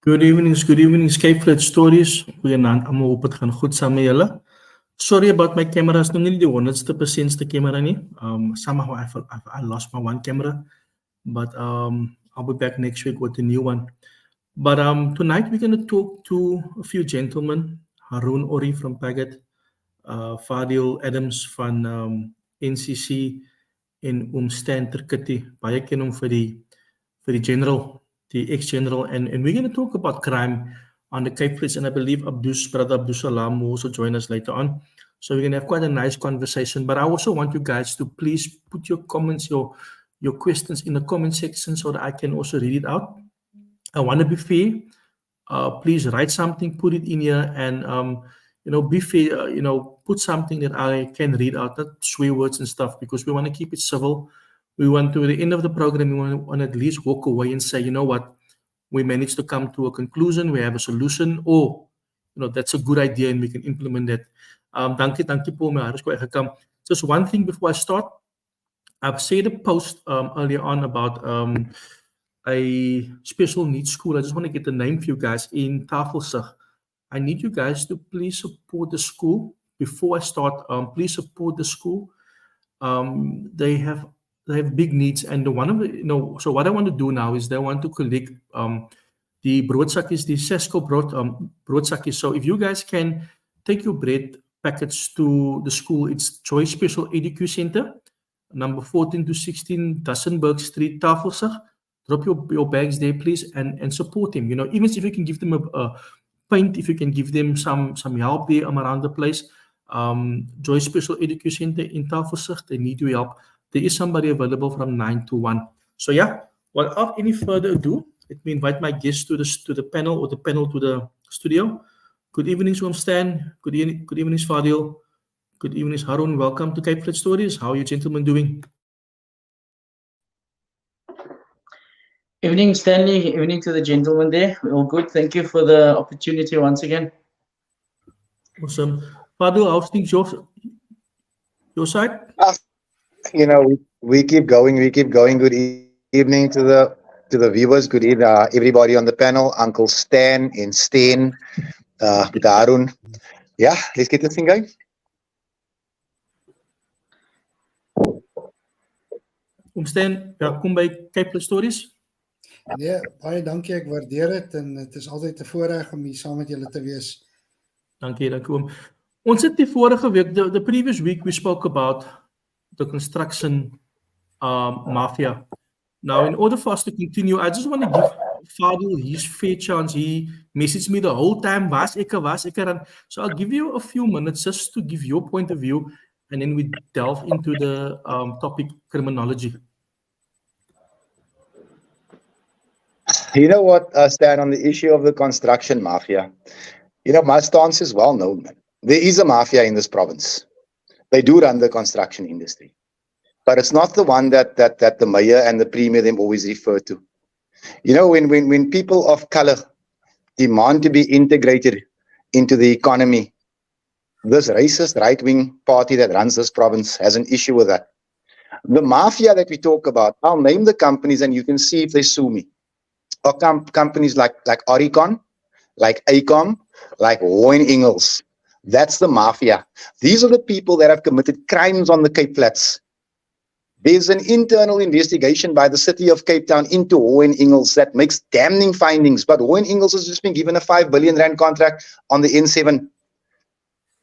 Good evening, Skyflight Stories. Goeienaand almal, hoop het gaan goed saam met julle. Sorry about my camera, is nog nie die 100% camera nie. Somehow I lost my one camera, but I'll be back next week with a new one. But tonight we're going to talk to a few gentlemen. Haroon Ori from Paget, Fadil Adams van NCC en Stan Terkiti. Baie ken hom vir die general, the ex-general, and we're going to talk about crime on the Cape Flats, and I believe brother Abdul Salam will also join us later on. So we're going to have quite a nice conversation, but I also want you guys to please put your comments, your questions in the comment section so that I can also read it out. I want to be fair. Please write something, put it in here, and be fair. Put something that I can read out, not swear words and stuff, because we want to keep it civil. We want to, at the end of the program, we want to at least walk away and say, you know what, we managed to come to a conclusion, we have a solution, or that's a good idea and we can implement that. Dankie Paul, my gekom. Just one thing before I start. I've said a post earlier on about a special needs school. I just want to get the name for you guys in Tafelsig. I need you guys to please support the school. Before I start, please support the school. They have big needs, and so what I want to do now is they want to collect the broodsakies, the Sesco broodsakies. So if you guys can take your bread packets to the school, it's Joy Special Education Center, number 14 to 16 Dussenberg Street, Tafelsig. Drop your bags there, please, and support him. Even if you can give them a paint, if you can give them some help there around the place. Joy Special Education Center in Tafelsig, they need your help. There is somebody available from 9 to 1. So yeah, without any further ado, let me invite my guests to the panel, or the panel to the studio. Good evening, Stan. Good evening, Fadil. Good evening, Haroon. Welcome to Cape Flats Stories. How are you gentlemen doing? Evening, Stanley. Evening to the gentlemen there. We're all good. Thank you for the opportunity once again. Awesome. Fadil, how's things your side? We keep going. Good evening to the viewers. Good evening, everybody on the panel. Uncle Stan and Stan, with Haroon. Yeah, let's get this thing going. Stan, welkom by Cape Flats Stories. Nee, baie dankie, ek waardeer dit, en het is altyd 'n voorreg om hier saam met julle te wees. Dankie oom. Ons het die vorige week, the previous week, we spoke about the construction mafia. Now, in order for us to continue, I just want to give Fadil his fair chance. He messaged me the whole time, was ek. So I'll give you a few minutes just to give your point of view, and then we delve into the topic criminology. You know what, Stan, on the issue of the construction mafia, my stance is well known. There is a mafia in this province. They do run the construction industry, but it's not the one that the mayor and the premier them always refer to. When people of color demand to be integrated into the economy, this racist right-wing party that runs this province has an issue with that. The mafia that we talk about, I'll name the companies and you can see if they sue me. Or companies like Oricon, like ACOM, like Hoy & Ingalls. That's the mafia. These are the people that have committed crimes on the Cape Flats. There's an internal investigation by the city of Cape Town into Hoy & Ingalls that makes damning findings, but Hoy & Ingalls has just been given a 5 billion rand contract on the N7.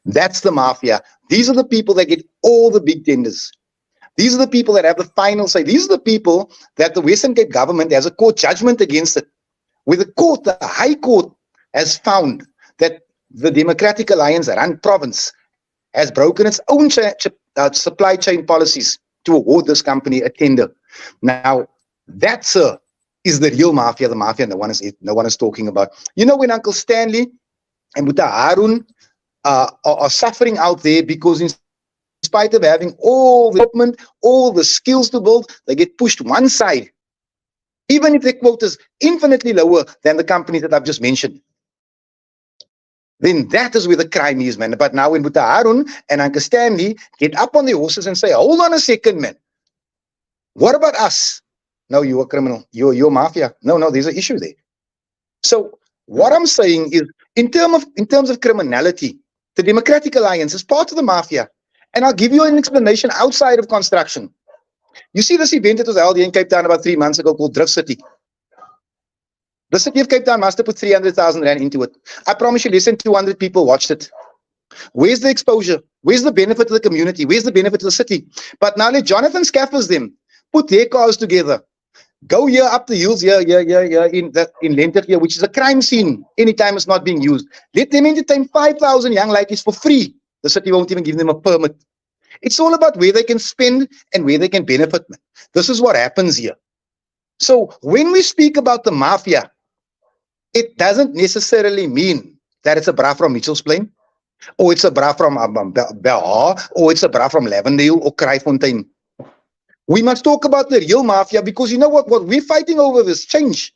That's the mafia. These are the people that get all the big tenders. These are the people that have the final say. These are the people that the Western Cape government has a court judgment against it, where the High Court has found that the Democratic Alliance run province has broken its own supply chain policies to award this company a tender. Now, that, sir, is the real mafia, the mafia no one is talking about. When Uncle Stanley and Buta Haroon are suffering out there because in spite of having all the equipment, all the skills to build, they get pushed one side, even if their quota is infinitely lower than the companies that I've just mentioned. Then that is where the crime is, man. But now when Buta Haroon and Uncle Stanley get up on their horses and say, hold on a second, man. What about us? No, you're a criminal. You're mafia. No, there's an issue there. So What I'm saying is, in terms of criminality, the Democratic Alliance is part of the mafia. And I'll give you an explanation outside of construction. You see this event that was held here in Cape Town about 3 months ago called Drift City. The city of Cape Town must have put 300,000 rand into it. I promise you, less than 200 people watched it. Where's the exposure? Where's the benefit to the community? Where's the benefit to the city? But now let Jonathan Scaffers them put their cars together. Go here up the hills here in Lentic here, which is a crime scene anytime it's not being used. Let them entertain 5,000 young ladies for free. The city won't even give them a permit. It's all about where they can spend and where they can benefit. This is what happens here. So when we speak about the mafia, it doesn't necessarily mean that it's a bra from Mitchell's Plain, or it's a bra from Belhar, or it's a bra from Lavendale or Kraaifontein. We must talk about the real mafia, because you know what we're fighting over is change.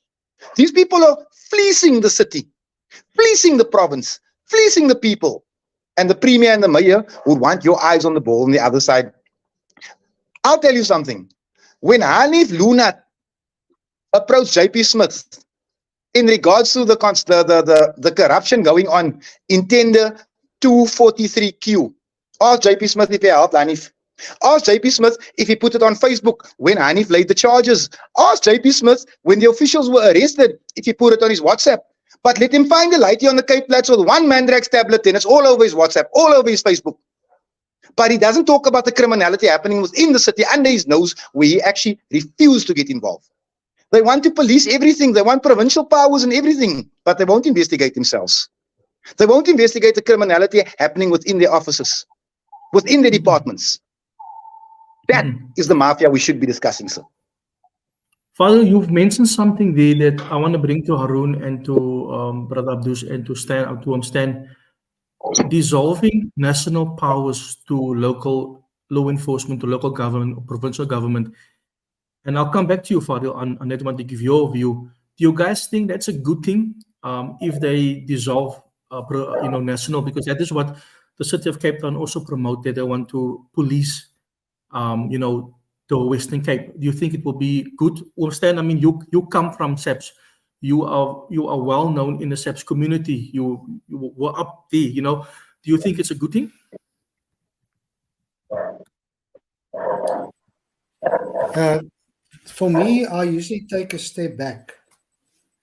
These people are fleecing the city, fleecing the province, fleecing the people. And the premier and the mayor would want your eyes on the ball on the other side. I'll tell you something. When Hanif Lunat approached JP Smith in regards to the corruption going on in tender 243Q, ask JP Smith if he helped Hanif. Ask JP Smith if he put it on Facebook when Hanif laid the charges. Ask JP Smith when the officials were arrested if he put it on his WhatsApp. But let him find a lady on the Cape Flats with one Mandrax tablet, and it's all over his WhatsApp, all over his Facebook. But he doesn't talk about the criminality happening within the city under his nose, where he actually refused to get involved. They want to police everything. They want provincial powers and everything, but they won't investigate themselves. They won't investigate the criminality happening within their offices, within their departments. That is the mafia we should be discussing, sir. Father, you've mentioned something there that I want to bring to Haroon and to Brother Abdus and to Stan. Dissolving national powers to local law enforcement, to local government, or provincial government. And I'll come back to you, Father, on that one to give your view. Do you guys think that's a good thing if they dissolve, national? Because that is what the city of Cape Town also promoted. They want to police, the Western Cape. Do you think it will be good? Stan, I mean, you come from SAPS. You are well known in the SAPS community. You were up there, Do you think it's a good thing? For me, I usually take a step back,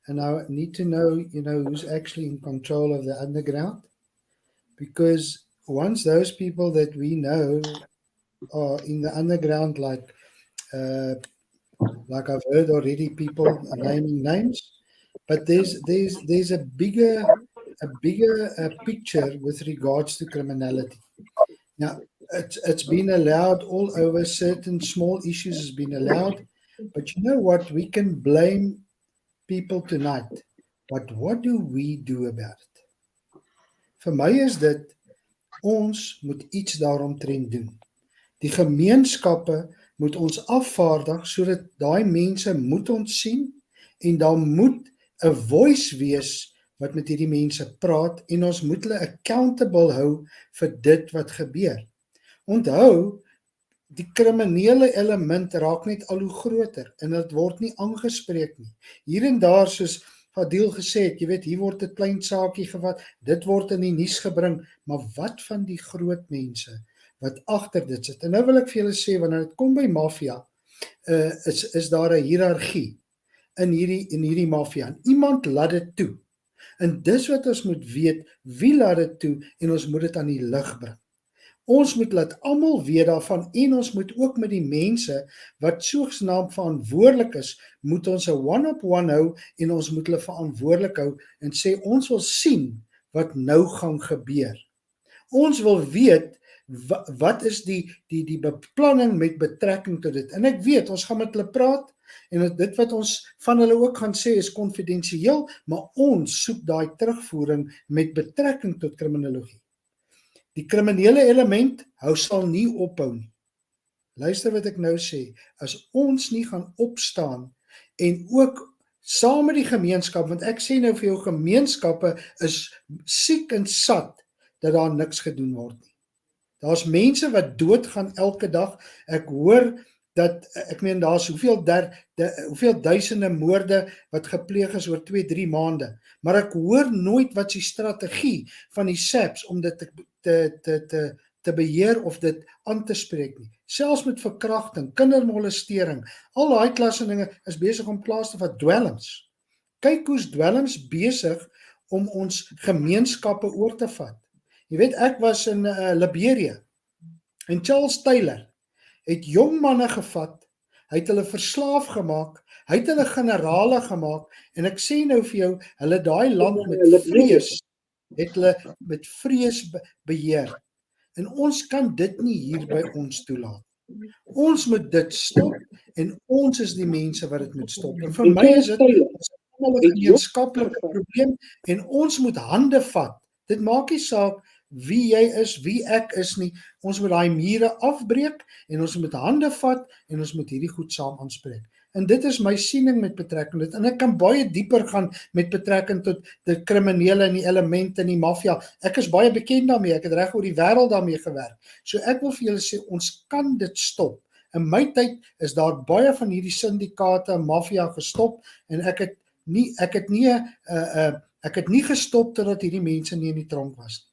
and I need to know, who's actually in control of the underground. Because once those people that we know are in the underground, like I've heard already, people naming names, but there's a bigger picture with regards to criminality. Now, it's been allowed all over. Certain small issues has been allowed, but you know what? We can blame people tonight, but what do we do about it? Vir my is dit, ons moet iets daaromtrent doen. Die gemeenskappe moet ons afvaardig sodat daai mense moet ons sien en daar moet 'n voice wees wat met hierdie mense praat en ons moet hulle accountable hou vir dit wat gebeur. Onthou, die kriminele element raak net al hoe groter en dit word nie aangespreek nie. Hier en daar, soos Fadil gesê het, jy weet, hier word 'n klein saakie gevat, dit word in die nuus gebring, maar wat van die groot mense wat agter dit sit? En nou wil ek vir julle sê, wanneer dit kom by mafia, is daar 'n hiërargie in hierdie mafia. En iemand laat dit toe. En dis wat ons moet weet, wie laat dit toe, en ons moet dit aan die lig bring. Ons moet laat almal weet daarvan, en ons moet ook met die mense wat sogenaamd verantwoordelik is, moet ons 'n one-up-one hou en ons moet hulle verantwoordelik hou en sê ons wil sien wat nou gaan gebeur. Ons wil weet wat is die beplanning met betrekking tot dit. En ek weet, ons gaan met hulle praat en dit wat ons van hulle ook gaan sê is konfidensieel, maar ons soek daai terugvoering met betrekking tot kriminologie. Die kriminele element sal nie ophou nie. Luister wat ek nou sê, as ons nie gaan opstaan en ook saam met die gemeenskap, want ek sê nou vir jou, gemeenskappe is siek en sat dat daar niks gedoen word nie. Daar's mense wat doodgaan elke dag. Ek hoor dat ek meen daar's hoeveel duisende moorde wat gepleeg is oor 2-3 maande, maar ek hoor nooit wat is die strategie van die SAPS om dit te beheer of dit aan te spreek nie. Selfs met verkrachting, kindermolestering, al daai klasse dinge is besig om plaas te vat. Dwelms. Kyk hoe's dwelms besig om ons gemeenskappe oor te vat. Jy weet, ek was in Liberia en Charles Taylor het jong manne gevat, hy het hulle verslaaf gemaak, hy het hulle generale gemaak, en ek sê nou vir jou, hulle daai land het hulle met vrees beheer. En ons kan dit nie hier by ons toelaat. Ons moet dit stop, en ons is die mense wat dit moet stop. En vir my is dit 'n gemeenskaplike probleem, en ons moet hande vat. Dit maak nie saak wie jy is, wie ek is nie. Ons moet daai mure afbreek, en ons moet hande vat, en ons moet hierdie goed saam aanspreek. En dit is my siening met betrekking tot dit. En ek kan baie dieper gaan met betrekking tot die kriminele en die elemente en die maffia. Ek is baie bekend daarmee, ek het reg oor die wêreld daarmee gewerk. So ek wil vir julle sê, ons kan dit stop. In my tyd is daar baie van hierdie syndikate en maffia gestop, en ek het nie gestop totdat hierdie mense nie in die tronk was.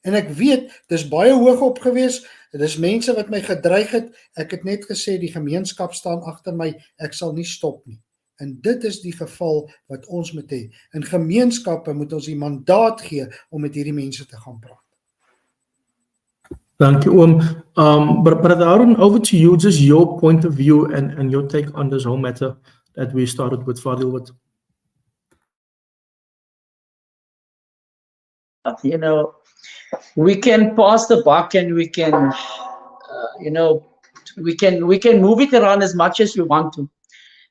En ek weet, dis baie hoog op gewees, dis mense wat my gedreig het, ek het net gesê, die gemeenskap staan agter my, ek sal nie stop nie. En dit is die geval wat ons moet hê. In gemeenskappe moet ons die mandaat gee om met hierdie mense te gaan praat. Dankie oom. Brother Aaron, over to you, just your point of view and your take on this whole matter that we started with Fadil with. You know, we can pass the buck, and we can, we can move it around as much as we want to.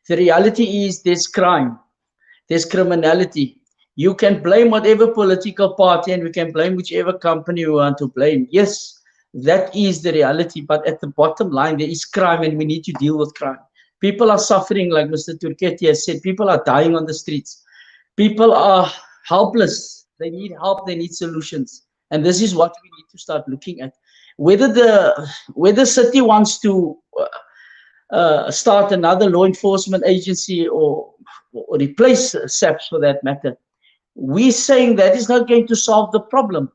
The reality is there's crime, there's criminality. You can blame whatever political party, and we can blame whichever company we want to blame. Yes, that is the reality. But at the bottom line, there is crime, and we need to deal with crime. People are suffering, like Mr. Turketti has said. People are dying on the streets. People are helpless. They need help, they need solutions. And this is what we need to start looking at. Whether the city wants to start another law enforcement agency or replace SAPS for that matter, we're saying that is not going to solve the problem,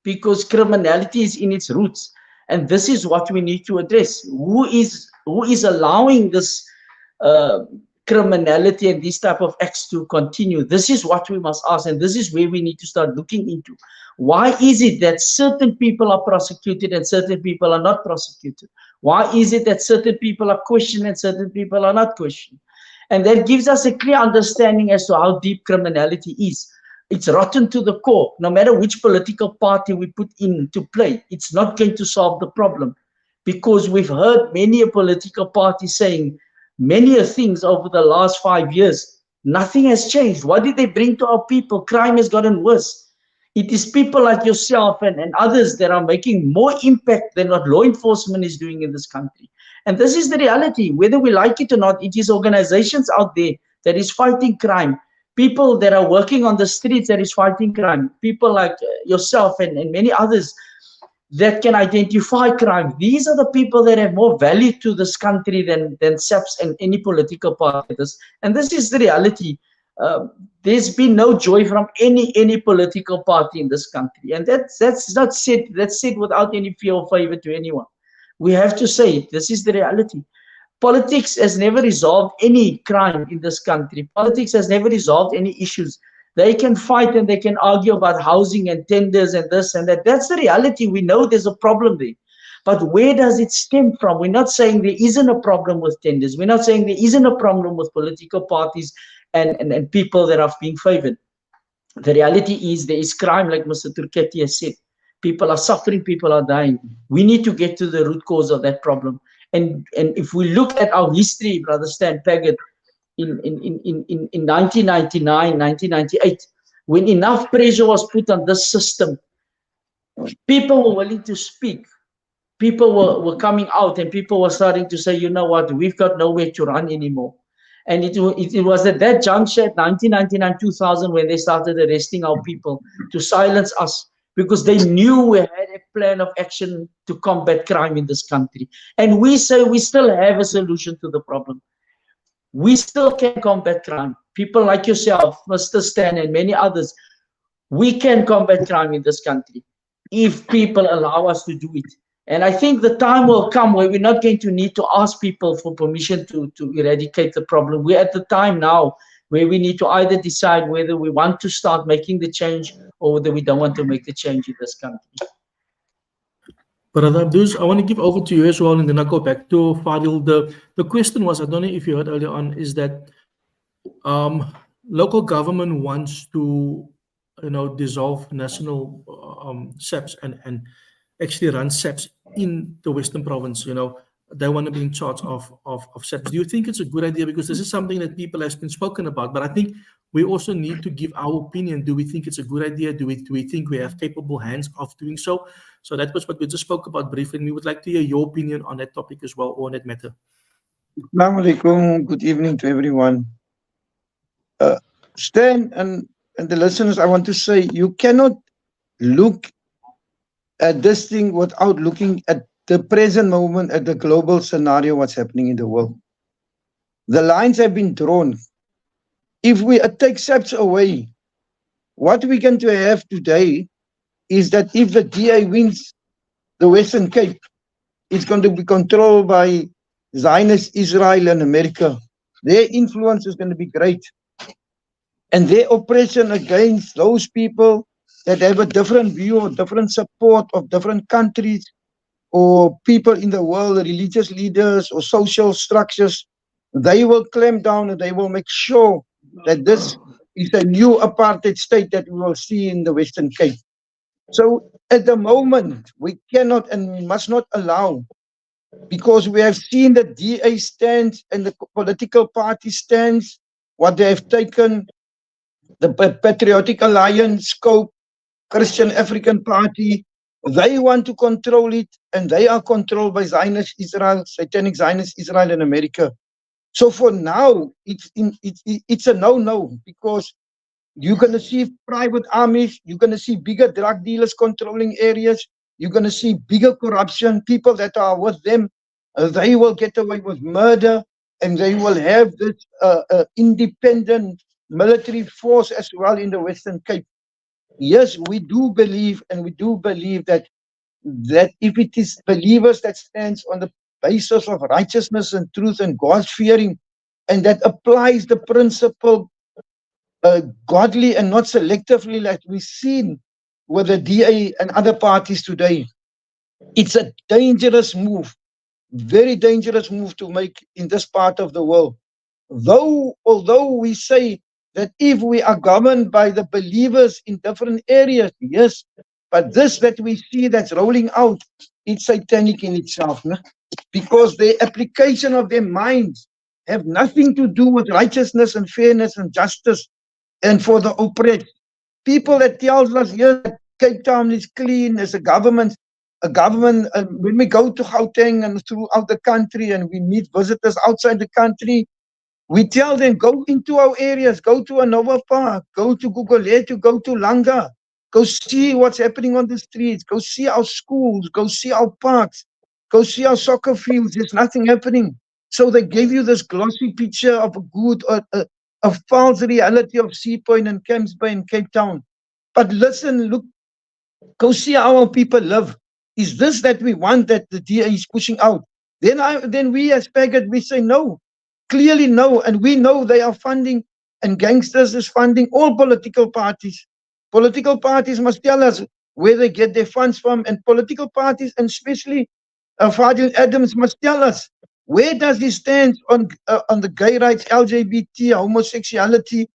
because criminality is in its roots. And this is what we need to address. Who is allowing this criminality and these type of acts to continue? This is what we must ask, and this is where we need to start looking into. Why is it that certain people are prosecuted and certain people are not prosecuted? Why is it that certain people are questioned and certain people are not questioned? And that gives us a clear understanding as to how deep criminality is. It's rotten to the core. No matter which political party we put into play, it's not going to solve the problem, because we've heard many a political party saying many things over the last 5 years. Nothing has changed. What did they bring to our people? Crime has gotten worse. It is people like yourself and others that are making more impact than what law enforcement is doing in this country. And this is the reality. Whether we like it or not, it is organizations out there that is fighting crime. People that are working on the streets that is fighting crime. People like yourself and many others that can identify crime. These are the people that have more value to this country than SAPS and any political parties. And this is the reality. There's been no joy from any political party in this country. And that's not said, that's said without any fear or favor to anyone. We have to say it. This is the reality. Politics has never resolved any crime in this country. Politics has never resolved any issues. They can fight and they can argue about housing and tenders and this and that. That's the reality. We know there's a problem there. But where does it stem from? We're not saying there isn't a problem with tenders. We're not saying there isn't a problem with political parties and people that are being favored. The reality is there is crime, like Mr. Turketti has said. People are suffering, people are dying. We need to get to the root cause of that problem. And if we look at our history, Brother Stan Paget, in 1999, 1998, when enough pressure was put on this system, people were willing to speak. People were coming out and people were starting to say, you know what, we've got nowhere to run anymore. And it was at that juncture, 1999, 2000, when they started arresting our people to silence us, because they knew we had a plan of action to combat crime in this country. And we say we still have a solution to the problem. We still can combat crime. People like yourself, Mr. Stan, and many others, we can combat crime in this country if people allow us to do it. And I think the time will come where we're not going to need to ask people for permission to eradicate the problem. We're at the time now where we need to either decide whether we want to start making the change or whether we don't want to make the change in this country. Brother Abduz, I want to give over to you as well, and then I'll go back to Fadil. The question was, I don't know if you heard earlier on, is that local government wants to, dissolve national SAPs and actually run SAPs in the Western Province. They want to be in charge of SAPs. Do you think it's a good idea? Because this is something that people have been spoken about, but I think we also need to give our opinion. Do we think it's a good idea? Do we think we have capable hands of doing so? So that was what we just spoke about briefly, and we would like to hear your opinion on that topic as well, or on that matter. Assalamu alaikum. Good evening to everyone. Stan and the listeners, I want to say you cannot look at this thing without looking at the present moment, at the global scenario, what's happening in the world. The lines have been drawn. If we take SAPs away, what we're going to have today is that if the DA wins the Western Cape, it's going to be controlled by Zionist Israel and America. Their influence is going to be great. And their oppression against those people that have a different view or different support of different countries or people in the world, religious leaders or social structures, they will clamp down and they will make sure that this is a new apartheid state that we will see in the Western Cape. So at the moment, we cannot and we must not allow, because we have seen the DA stands and the political party stands, what they have taken, the Patriotic Alliance, Scope, Christian African Party, they want to control it, and they are controlled by Zionist Israel, Satanic Zionist Israel and America. So for now, it's a no-no, because you're going to see private armies, you're going to see bigger drug dealers controlling areas, you're going to see bigger corruption, people that are with them, they will get away with murder, and they will have this independent military force as well in the Western Cape. Yes, we do believe, and we do believe that if it is believers that stands on the basis of righteousness and truth and God's fearing, and that applies the principle godly and not selectively like we've seen with the DA and other parties today, it's a dangerous move, very dangerous move to make in this part of the world. Although we say that if we are governed by the believers in different areas, yes, but this that we see that's rolling out, it's satanic in itself, no? Because the application of their minds have nothing to do with righteousness and fairness and justice and for the oppressed. People that tells us, yes, Cape Town is clean as a government, when we go to Gauteng and throughout the country and we meet visitors outside the country, we tell them, go into our areas, go to Anova Park, go to Guguletu, go to Langa, go see what's happening on the streets, go see our schools, go see our parks, go see our soccer fields. There's nothing happening. So they gave you this glossy picture of a good, a false reality of Sea Point and Camps Bay and Cape Town. But listen, look, go see how our people live. Is this that we want that the DA is pushing out? Then we as PAGAT, we say no. Clearly no, and we know they are funding, and gangsters is funding all political parties. Political parties must tell us where they get their funds from, and political parties, and especially Fadil Adams, must tell us where does he stand on the gay rights, LGBT, homosexuality,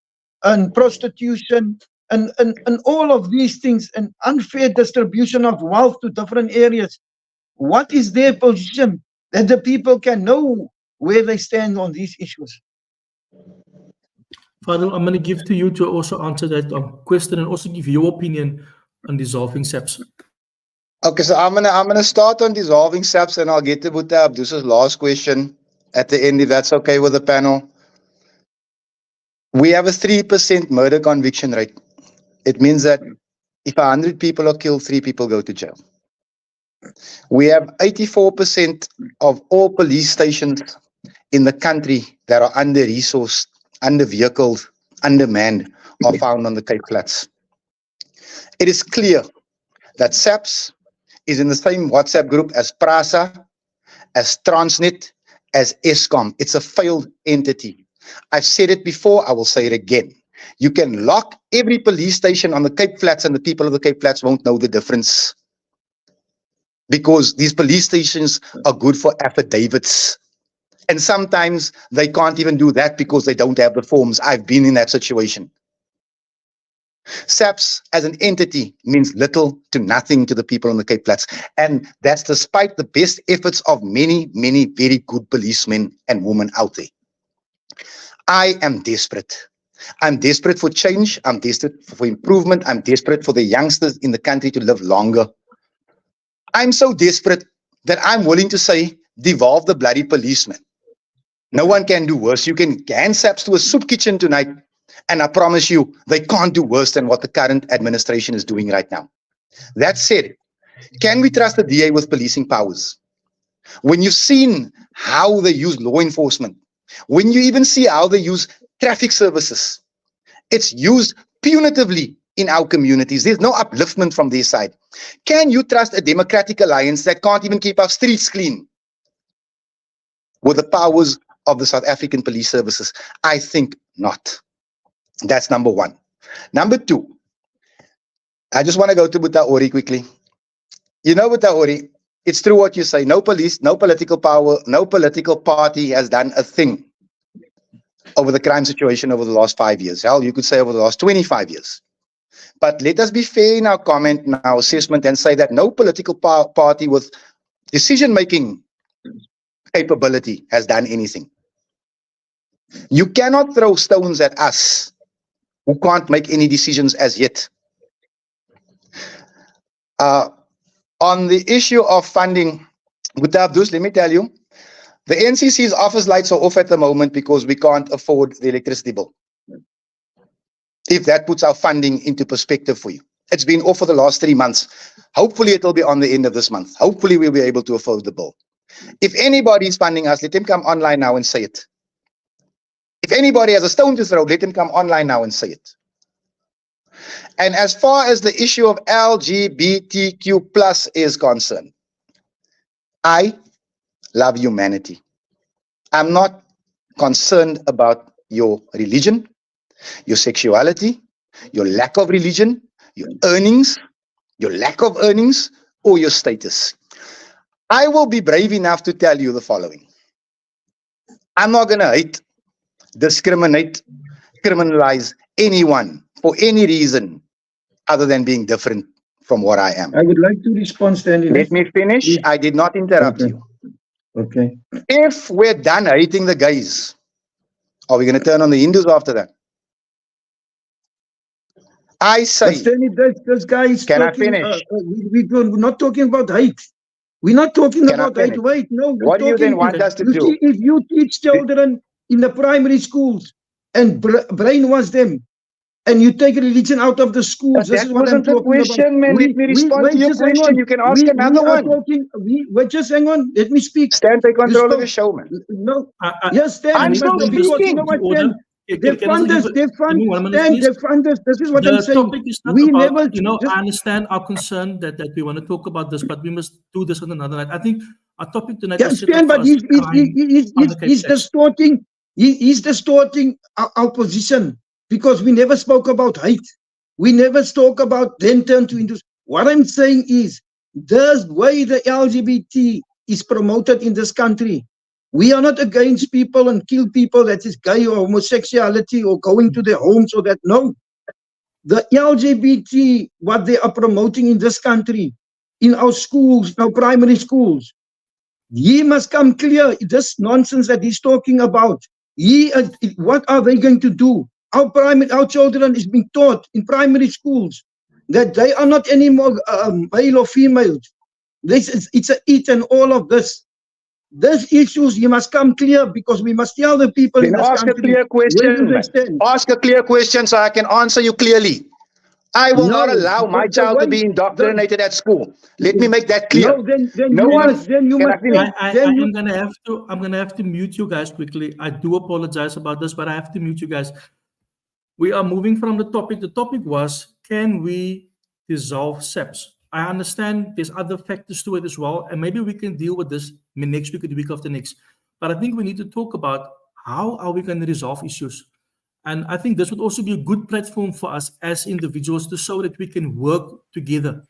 and prostitution, and all of these things, and unfair distribution of wealth to different areas. What is their position that the people can know where they stand on these issues? Fadil, I'm going to give to you to also answer that question and also give your opinion on dissolving SAPs. Okay, so I'm gonna start on dissolving SAPs, and I'll get to Buta Abdus's last question at the end, if that's okay with the panel. We have a 3% murder conviction rate. It means that if 100 people are killed, 3 people go to jail. We have 84% of all police stations in the country that are under-resourced, under-vehicled, undermanned are found on the Cape Flats. It is clear that SAPS is in the same WhatsApp group as PRASA, as Transnet, as Eskom. It's a failed entity. I've said it before, I will say it again. You can lock every police station on the Cape Flats and the people of the Cape Flats won't know the difference. Because these police stations are good for affidavits. And sometimes they can't even do that because they don't have the forms. I've been in that situation. SAPS as an entity means little to nothing to the people on the Cape Flats. And that's despite the best efforts of many, many very good policemen and women out there. I am desperate. I'm desperate for change. I'm desperate for improvement. I'm desperate for the youngsters in the country to live longer. I'm so desperate that I'm willing to say, devolve the bloody policeman. No one can do worse. You can hand SAPS to a soup kitchen tonight, and I promise you, they can't do worse than what the current administration is doing right now. That said, can we trust the DA with policing powers? When you've seen how they use law enforcement, when you even see how they use traffic services, it's used punitively in our communities. There's no upliftment from their side. Can you trust a democratic alliance that can't even keep our streets clean with the powers of the South African police services? I think not. That's number one. Number two, I just want to go to Butaori quickly. You know, Butaori, it's true what you say. No police, no political power, no political party has done a thing over the crime situation over the last 5 years. Hell, you could say over the last 25 years. But let us be fair in our comment, in our assessment, and say that no political party with decision-making capability has done anything. You cannot throw stones at us who can't make any decisions as yet. On the issue of funding, Abdus, let me tell you, the NCC's office lights are off at the moment because we can't afford the electricity bill. If that puts our funding into perspective for you. It's been off for the last 3 months. Hopefully it will be on the end of this month. Hopefully we'll be able to afford the bill. If anybody is funding us, let them come online now and say it. If anybody has a stone to throw, let them come online now and say it. And as far as the issue of LGBTQ plus is concerned, I love humanity. I'm not concerned about your religion, your sexuality, your lack of religion, your earnings, your lack of earnings, or your status. I will be brave enough to tell you the following. I'm not going to hate, discriminate, criminalize anyone for any reason other than being different from what I am. I would like to respond, Stanley. Let me finish. Please. I did not interrupt Okay. you. Okay. If we're done hating the gays, are we going to turn on the Hindus after that? I say, But Stanley, this guy is Can I talking, finish? we're not talking about hate. We're not talking Can I about hate. finish? Wait, no. We're What do you then talking- want us to you do? see, if you teach children in the primary schools and brainwash them, and you take religion out of the schools, this That is what I'm wasn't the talking question, about. man. Let me respond to your just hang question. on. You can ask another we are one. Talking, wait, just hang on. Let me speak. Stand, take control of spoke. the show, man. No, I- yes, Stan. I'm still but because speaking. you know what, Order. Stan? Can They I fund just us. give They give fund me 1 minute, Stan. please? They fund us. This is what I'm The saying. topic is not We about, never, I understand our concern that we want to talk about this, but we must do this on another night. I think our topic tonight Yeah, is set Stan, up for but us to crime on the Cape he's Flats. distorting. He's distorting our position because we never spoke about hate. We never spoke about then turn to Hindus. What I'm saying is the way the LGBT is promoted in this country. We are not against people and kill people that is gay or homosexuality or going to their homes or that. No. The LGBT, what they are promoting in this country, in our schools, our primary schools, he must come clear. This nonsense that he's talking about. What are they going to do? Our children is being taught in primary schools that they are not anymore male or female. It's a it and all of this. These issues you must come clear because we must tell the people in Then this ask a country clear where do question, they man. stand. Ask a clear question so I can answer you clearly. I will not No, allow my but the child to way be the- indoctrinated at school. Let me make that clear. No, then No you one- must then you can must I finish? then you I'm gonna have to mute you guys quickly. I do apologize about this, but I have to mute you guys. We are moving from the topic. The topic was, can we dissolve SEPs? I understand there's other factors to it as well, and maybe we can deal with this next week or the week after next. But I think we need to talk about how are we going to resolve issues. And I think this would also be a good platform for us as individuals to show that we can work together.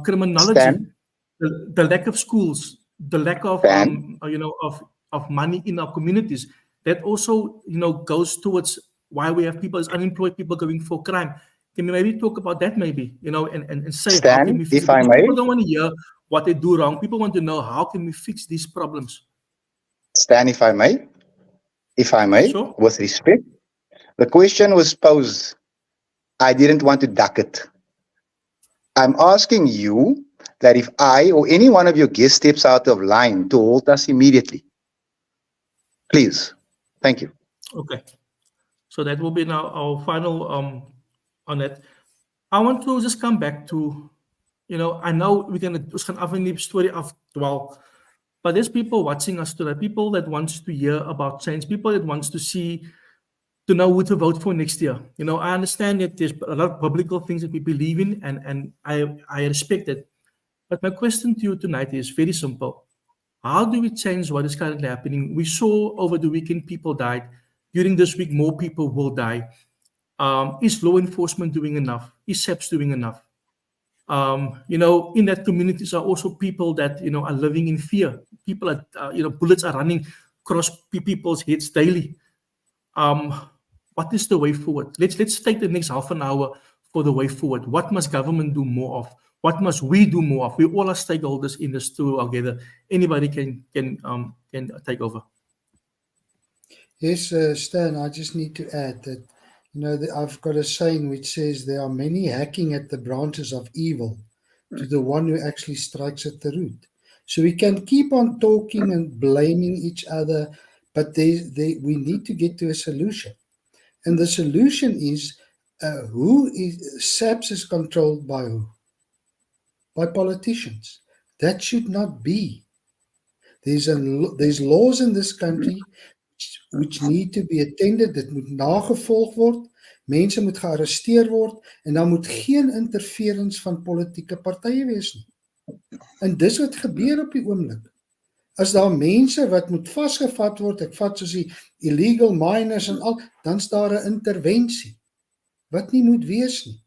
Criminology, Stan, the lack of schools, the lack of Stan, of money in our communities, that also goes towards why we have people as unemployed, people going for crime. Can we maybe talk about that maybe, and say how can Stan, we fix it? if I Because may, people don't want to hear what they do wrong. People want to know how can we fix these problems. Stan, if I may, Sure. with respect, the question was posed. I didn't want to duck it. I'm asking you that if I or any one of your guests steps out of line to hold us immediately. Please. Thank you. Okay. So that will be now our final on it. I want to just come back to, I know we're gonna ons gaan af in die story afdwaal, but there's people watching us today, people that wants to hear about change, people that wants to know who to vote for next year. I understand that there's a lot of biblical things that we believe in, and I respect it. But my question to you tonight is very simple. How do we change what is currently happening? We saw over the weekend people died. During this week, more people will die. Is law enforcement doing enough? Is SEPS doing enough? In that communities are also people that are living in fear. People are, bullets are running across people's heads daily. What is the way forward? Let's take the next half an hour for the way forward. What must government do more of? What must we do more of? We all are stakeholders in this together. Anybody can take over. Yes, Stan, I just need to add that, I've got a saying which says there are many hacking at the branches of evil to the one who actually strikes at the root. So we can keep on talking and blaming each other, but we need to get to a solution. And the solution is, SAPS is controlled by who? By politicians. That should not be. There's laws in this country which need to be attended, dit moet nagevolg word, mense moet gearresteer word, en dan moet geen interference van politieke partye wees nie. En dis wat gebeur op die oomblik. As daar mense wat moet vasgevat word, ek vat soos die illegal miners en al, dan's daar 'n intervensie, wat nie moet wees nie.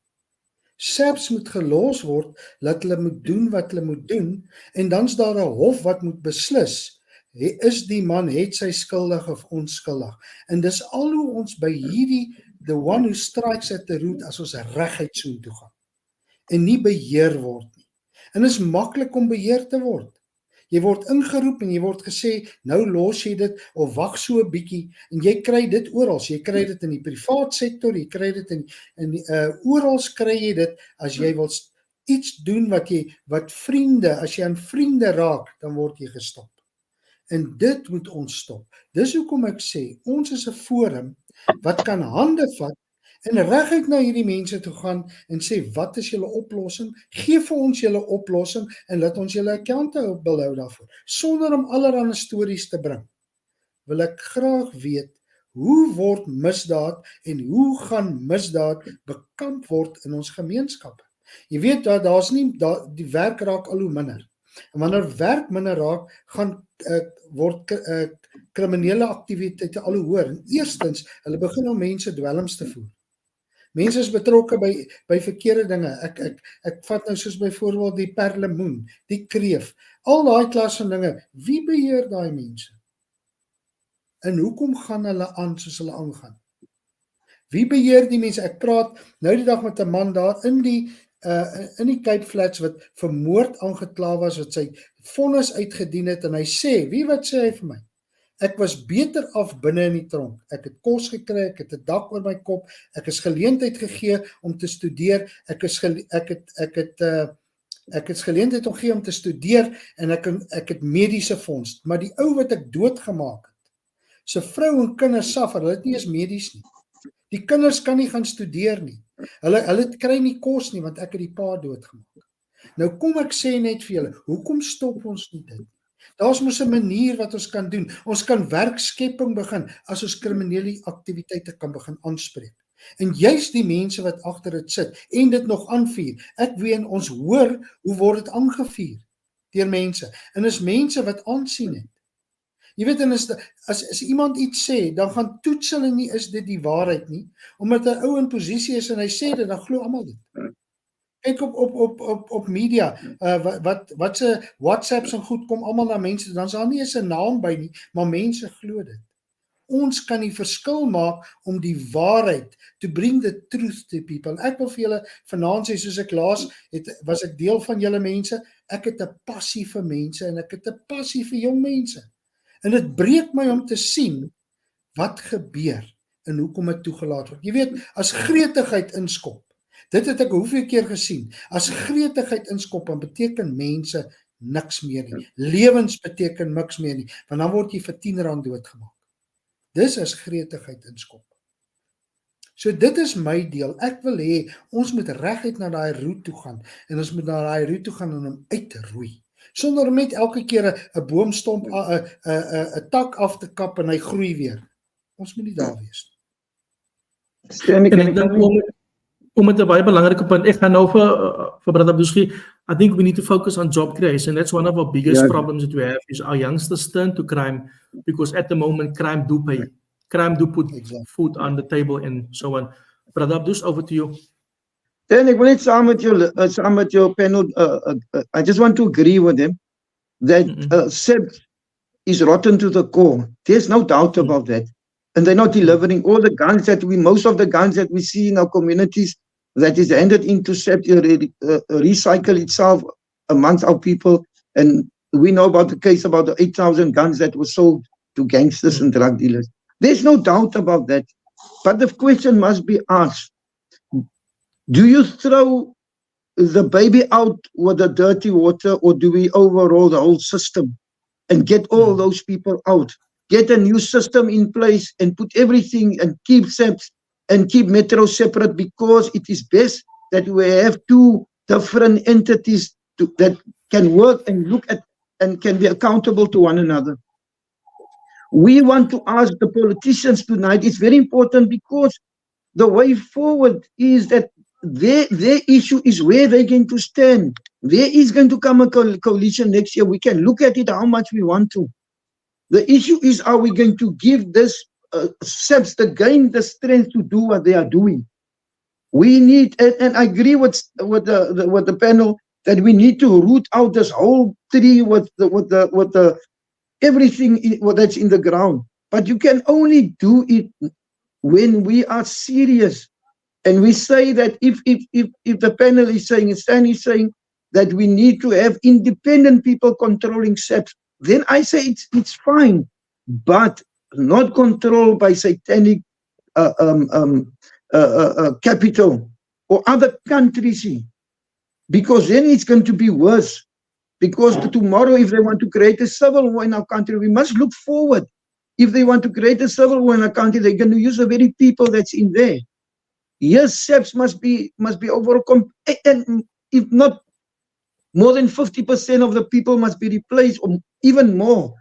SAPS moet gelos word, dat hulle moet doen wat hulle moet doen, en dan's daar 'n hof wat moet beslis, is die man het sy skuldig of onskuldig. En dis al hoe ons by hierdie, the one who strikes at the root, as ons reguit so toe gaan. En nie beheer word nie. En is maklik om beheer te word. Jy word ingeroep en jy word gesê, nou los jy dit, of wag so 'n bietjie, en jy kry dit oral. Jy kry dit in die privaat sektor, jy kry dit oral kry jy dit, as jy wil iets doen wat vriende, as jy aan vriende raak, dan word jy gestop. En dit moet ons stop. Dis hoekom ek sê, ons is 'n forum wat kan hande vat en reguit na hierdie mense toe gaan en sê, wat is julle oplossing? Geef vir ons julle oplossing en laat ons julle accountable hou daarvoor. Sonder om allerlei stories te bring, wil ek graag weet, hoe word misdaad en hoe gaan misdaad bekamp word in ons gemeenskappe? Jy weet, daar's nie, die werk raak al hoe minder. En wanneer werk minder raak, gaan word kriminele aktiwiteite al hoe hoër. En eerstens, hulle begin om mense dwelms te voer. Mense is betrokke by verkeerde dinge. Ek vat nou soos byvoorbeeld die perlemoen, die kreef, al daai klas van dinge. Wie beheer daai mense? En hoekom gaan hulle aan soos hulle aangaan? Wie beheer die mense? Ek praat nou die dag met 'n man daar in die Cape Flats wat vir moord aangekla was, wat sy vonnis uitgedien het, en hy sê, wat sê hy vir my? Ek was beter af binne in die tronk. Ek het kos gekry, ek het 'n dak oor my kop, ek is geleentheid gegee om te studeer, ek het geleentheid om gegee om te studeer, en ek het mediese fonds, maar die ou wat ek doodgemaak het, sy vrou en kinders suffer, hulle het nie eens medies nie. Die kinders kan nie gaan studeer nie. Hulle kry nie kos nie want ek het die pa doodgemaak. Nou kom ek sê net vir julle, hoekom stop ons nie dit? Daar's mos 'n manier wat ons kan doen. Ons kan werkskepping begin as ons kriminele aktiwiteite kan begin aanspreek. En juist die mense wat agter dit sit en dit nog aanvuur. Ek weet ons hoor hoe word dit aangevuur deur mense. En is mense wat aansien het. Jy weet, en as iemand iets sê, dan gaan toets hulle nie, is dit die waarheid nie, omdat 'n ou in posisie is en hy sê dit, dan glo almal dit. Kyk op media, wat se WhatsApps en goed kom almal na mense, dan is daar nie eens 'n naam by nie, maar mense glo dit. Ons kan die verskil maak om die waarheid, to bring the truth to people. Ek wil vir julle vanaand sê, soos ek laas was ek deel van julle mense, ek het 'n passie vir mense en ek het 'n passie vir jong mense. En dit breek my om te sien wat gebeur en hoekom dit toegelaat word. Jy weet, as gretigheid inskop, dit het ek hoeveel keer gesien, as gretigheid inskop, dan beteken mense niks meer nie. Lewens beteken niks meer nie, want dan word jy vir R10 doodgemaak. Dis as gretigheid inskop. So dit is my deel. Ek wil hê, ons moet reguit na daai roete toe gaan, en ons moet na daai roete toe gaan en hom uitroei. Sonder om net elke keer 'n boomstomp, 'n tak af te kap en hy groei weer. Ons moet nie daar wees nie. En ek dink om met 'n baie belangrike punt, ek gaan nou vir Brother Abdulski, I think we need to focus on job creation. That's one of our biggest problems that we have, is our youngsters turn to crime, because at the moment crime do pay. Crime do put food on the table and so on. Brother Abdus, over to you. Then ek wil net saam met jou panel, I just want to agree with him that SEP is rotten to the core. There's no doubt about that. And they're not delivering all the guns most of the guns that we see in our communities that is handed into SEP, recycle itself amongst our people. And we know about the case about the 8,000 guns that were sold to gangsters and drug dealers. There's no doubt about that. But the question must be asked, do you throw the baby out with the dirty water, or do we overhaul the whole system and get all those people out? Get a new system in place and put everything and keep SEPs and keep Metro separate, because it is best that we have two different entities that can work and look at and can be accountable to one another. We want to ask the politicians tonight, it's very important, because the way forward is that their issue is where they're going to stand. There is going to come a coalition next year. We can look at it how much we want to. The issue is, are we going to give this SEPs gain the strength to do what they are doing? We need, and I agree with the panel, that we need to root out this whole tree with the everything that's in the ground. But you can only do it when we are serious. And we say that if the panel is saying, and Stan is saying, that we need to have independent people controlling SEPs, then I say it's fine, but not controlled by satanic capital or other countries, because then it's going to be worse. Because tomorrow, if they want to create a civil war in our country, we must look forward. If they want to create a civil war in our country, they're going to use the very people that's in there. Yes, SEPs must be overcome, and if not, more than 50% of the people must be replaced, or even more,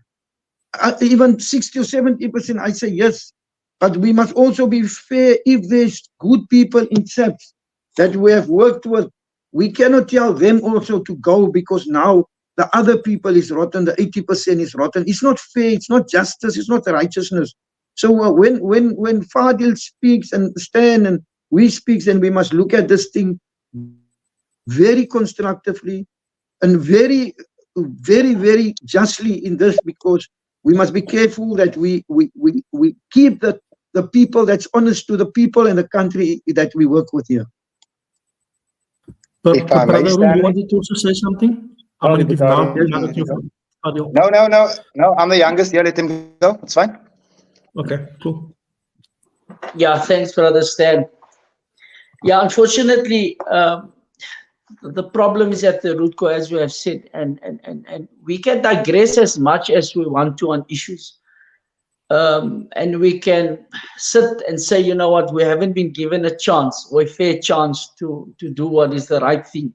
even 60 or 70%. I say yes, but we must also be fair. If there's good people in SEPs that we have worked with, we cannot tell them also to go, because now the other people is rotten, the 80% is rotten. It's not fair, it's not justice, it's not righteousness. So when Fadil speaks and Stan and we speak, then we must look at this thing very constructively and very, very, very justly in this, because we must be careful that we keep the people that's honest to the people and the country that we work with here. But If I may, Brother Room, Stanley? you wanted to also say something? I'm going to give now to Fadil. No, I'm the youngest here, let him go, it's fine. Okay, cool. Yeah, thanks, Brother Stan. Yeah, unfortunately, the problem is at the root core, as we have said, and we can digress as much as we want to on issues. and we can sit and say, you know what, we haven't been given a chance or a fair chance to do what is the right thing.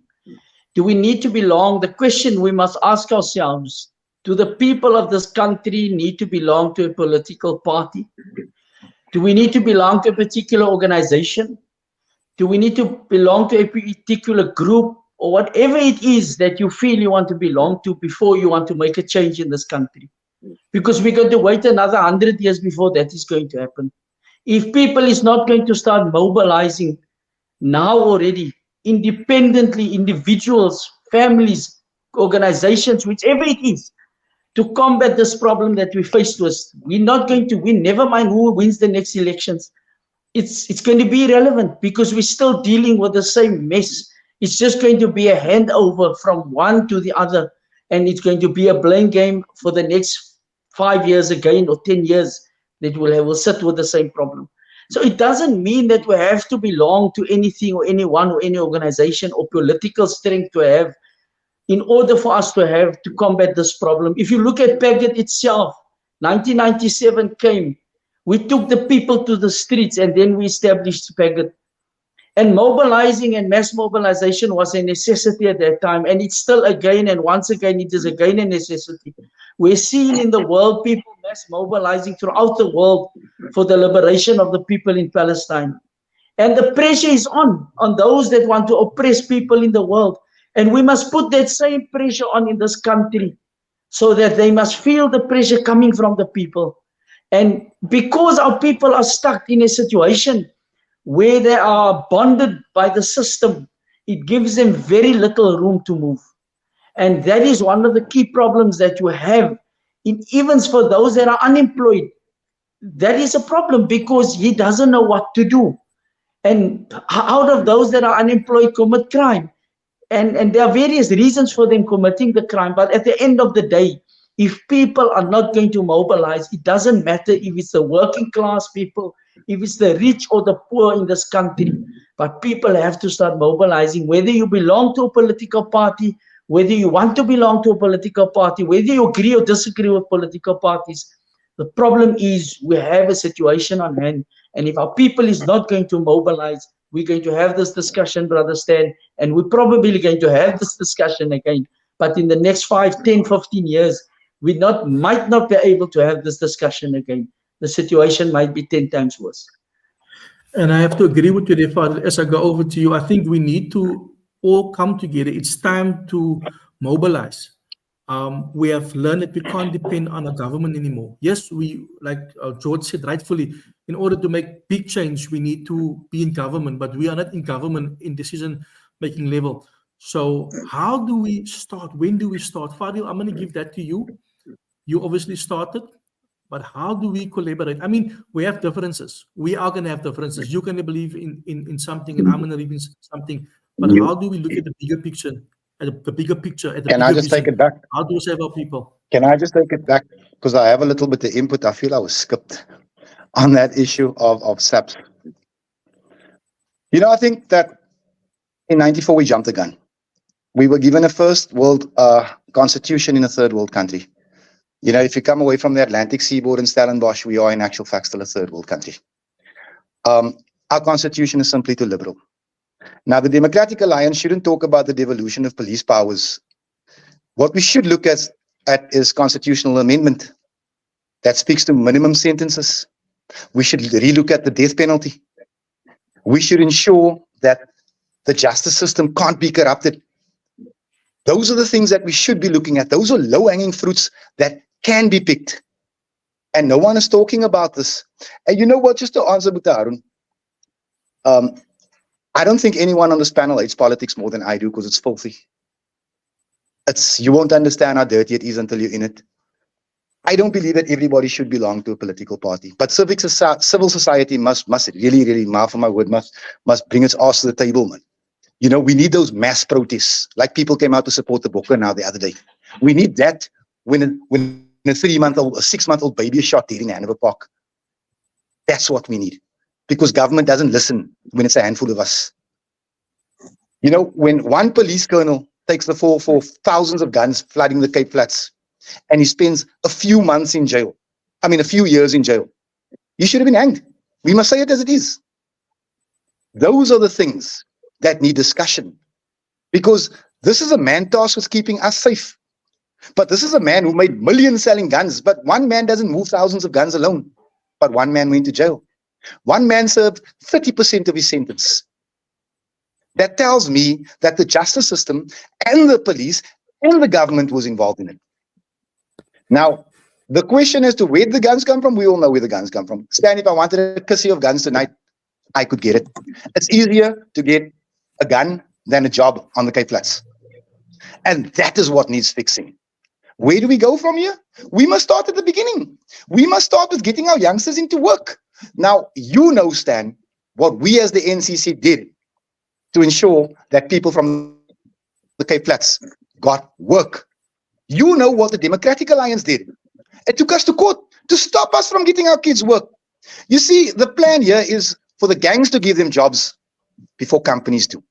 Do we need to belong? The question we must ask ourselves, do the people of this country need to belong to a political party? Do we need to belong to a particular organization? Do we need to belong to a particular group, or whatever it is that you feel you want to belong to before you want to make a change in this country? Because we're going to wait another 100 years before that is going to happen. If people is not going to start mobilizing now already, independently, individuals, families, organizations, whichever it is, to combat this problem that we face with, we're not going to win. Never mind who wins the next elections. It's going to be irrelevant because we're still dealing with the same mess. It's just going to be a handover from one to the other, and it's going to be a blame game for the next 5 years again or 10 years that we'll sit with the same problem. So it doesn't mean that we have to belong to anything or anyone or any organization or political strength to have in order for us to have to combat this problem. If you look at PAGIT itself, 1997 came, we took the people to the streets and then we established PAGIT. And mobilizing and mass mobilization was a necessity at that time. And it's still again, and once again, it is again a necessity. We're seeing in the world people mass mobilizing throughout the world for the liberation of the people in Palestine. And the pressure is on those that want to oppress people in the world. And we must put that same pressure on in this country so that they must feel the pressure coming from the people. And because our people are stuck in a situation where they are bonded by the system, it gives them very little room to move. And that is one of the key problems that you have, even for those that are unemployed. That is a problem because he doesn't know what to do. And out of those that are unemployed commit crime. And there are various reasons for them committing the crime. But at the end of the day, if people are not going to mobilize, it doesn't matter if it's the working class people, if it's the rich or the poor in this country. But people have to start mobilizing, whether you belong to a political party, whether you want to belong to a political party, whether you agree or disagree with political parties. The problem is we have a situation on hand. And if our people is not going to mobilize, we're going to have this discussion, Brother Stan, and we're probably going to have this discussion again. But in the next 5, 10, 15 years, we might not be able to have this discussion again. The situation might be 10 times worse. And I have to agree with you there, Father. As I go over to you, I think we need to all come together. It's time to mobilize. We have learned that we can't depend on a government anymore. Yes, we, like George said rightfully, in order to make big change, we need to be in government, but we are not in government in decision-making level. So how do we start? When do we start? Fadil, I'm going to give that to you. You obviously started, but how do we collaborate? I mean, we have differences. We are going to have differences. You're going to believe in something, and I'm going to believe in something. But how do we look at the bigger picture? At the bigger picture. At the Can I just take it back? How do we save our people? Can I just take it back? Because I have a little bit of input. I feel I was skipped on that issue of SAPS. You know, I think that in 94 we jumped the gun. We were given a first world constitution in a third world country. You know, if you come away from the Atlantic seaboard and Stellenbosch, we are in actual fact still a third world country. Our constitution is simply too liberal. Now, the Democratic Alliance shouldn't talk about the devolution of police powers. What we should look at is constitutional amendment that speaks to minimum sentences. We should relook at the death penalty. We should ensure that the justice system can't be corrupted. Those are the things that we should be looking at. Those are low-hanging fruits that can be picked. And no one is talking about this. And you know what, just to answer Buta Harun, I don't think anyone on this panel hates politics more than I do because it's filthy. You won't understand how dirty it is until you're in it. I don't believe that everybody should belong to a political party, but civil society must really, for my word, must bring its ass to the table, man. You know, we need those mass protests, like people came out to support the Bokke now the other day. We need that when a 3-month-old, a 6-month-old baby is shot dead in Hanover Park. That's what we need. Because government doesn't listen when it's a handful of us. You know, when one police colonel takes the fall for thousands of guns flooding the Cape Flats, and he spends a few months in jail, I mean, a few years in jail. You should have been hanged. We must say it as it is. Those are the things that need discussion, because this is a man tasked with keeping us safe. But this is a man who made millions selling guns, but one man doesn't move thousands of guns alone. But one man went to jail. One man served 30% of his sentence. That tells me that the justice system and the police and the government was involved in it. Now, the question as to where the guns come from, we all know where the guns come from. Stan, if I wanted a kissy of guns tonight, I could get it. It's easier to get a gun than a job on the Cape Flats. And that is what needs fixing. Where do we go from here? We must start at the beginning. We must start with getting our youngsters into work. Now, you know, Stan, what we as the NCC did to ensure that people from the Cape Flats got work. You know what the Democratic Alliance did. It took us to court to stop us from getting our kids work. You see, the plan here is for the gangs to give them jobs before companies do.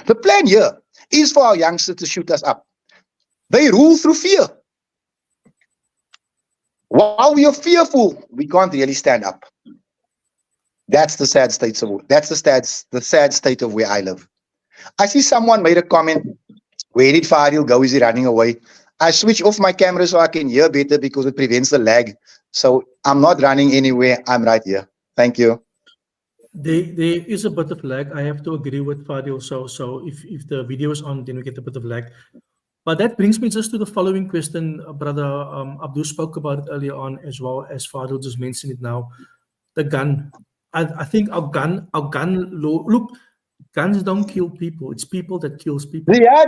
The plan here is for our youngsters to shoot us up. They rule through fear. While we are fearful, we can't really stand up. That's the sad state of where I live. I see someone made a comment, where did Fadil go? Is he running away? I switch off my camera so I can hear better because it prevents the lag. So I'm not running anywhere. I'm right here. Thank you. There is a bit of lag. I have to agree with Fadil. So if the video is on, then we get a bit of lag. But that brings me just to the following question. Brother Abdul spoke about it earlier on, as well as Fadil just mentioned it now. The gun. I think our gun law. Look, guns don't kill people. It's people that kills people. Yeah.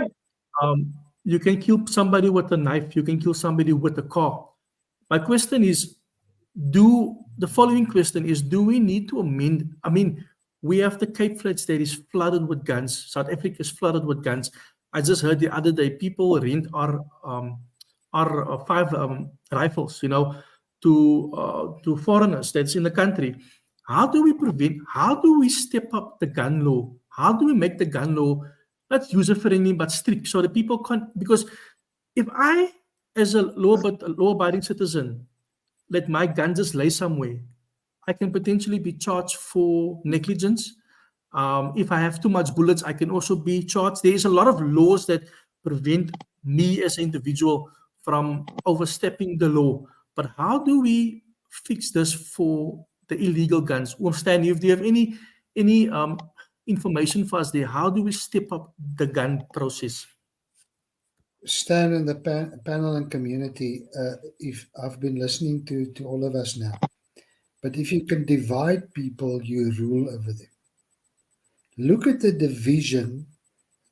You can kill somebody with a knife. You can kill somebody with a car. My question is, do we need to amend? I mean, we have the Cape Flats that is flooded with guns. South Africa is flooded with guns. I just heard the other day people rent our 5 rifles, to foreigners that's in the country. How do we step up the gun law? How do we make the gun law not user-friendly but strict so that people can't? Because if I, as a law-abiding citizen, let my gun just lay somewhere, I can potentially be charged for negligence. If I have too much bullets, I can also be charged. There is a lot of laws that prevent me as an individual from overstepping the law. But how do we fix this for the illegal guns? Stan, if you have any information for us there, how do we step up the gun process? Stan and the panel and community, if I've been listening to all of us now, but if you can divide people, you rule over them. Look at the division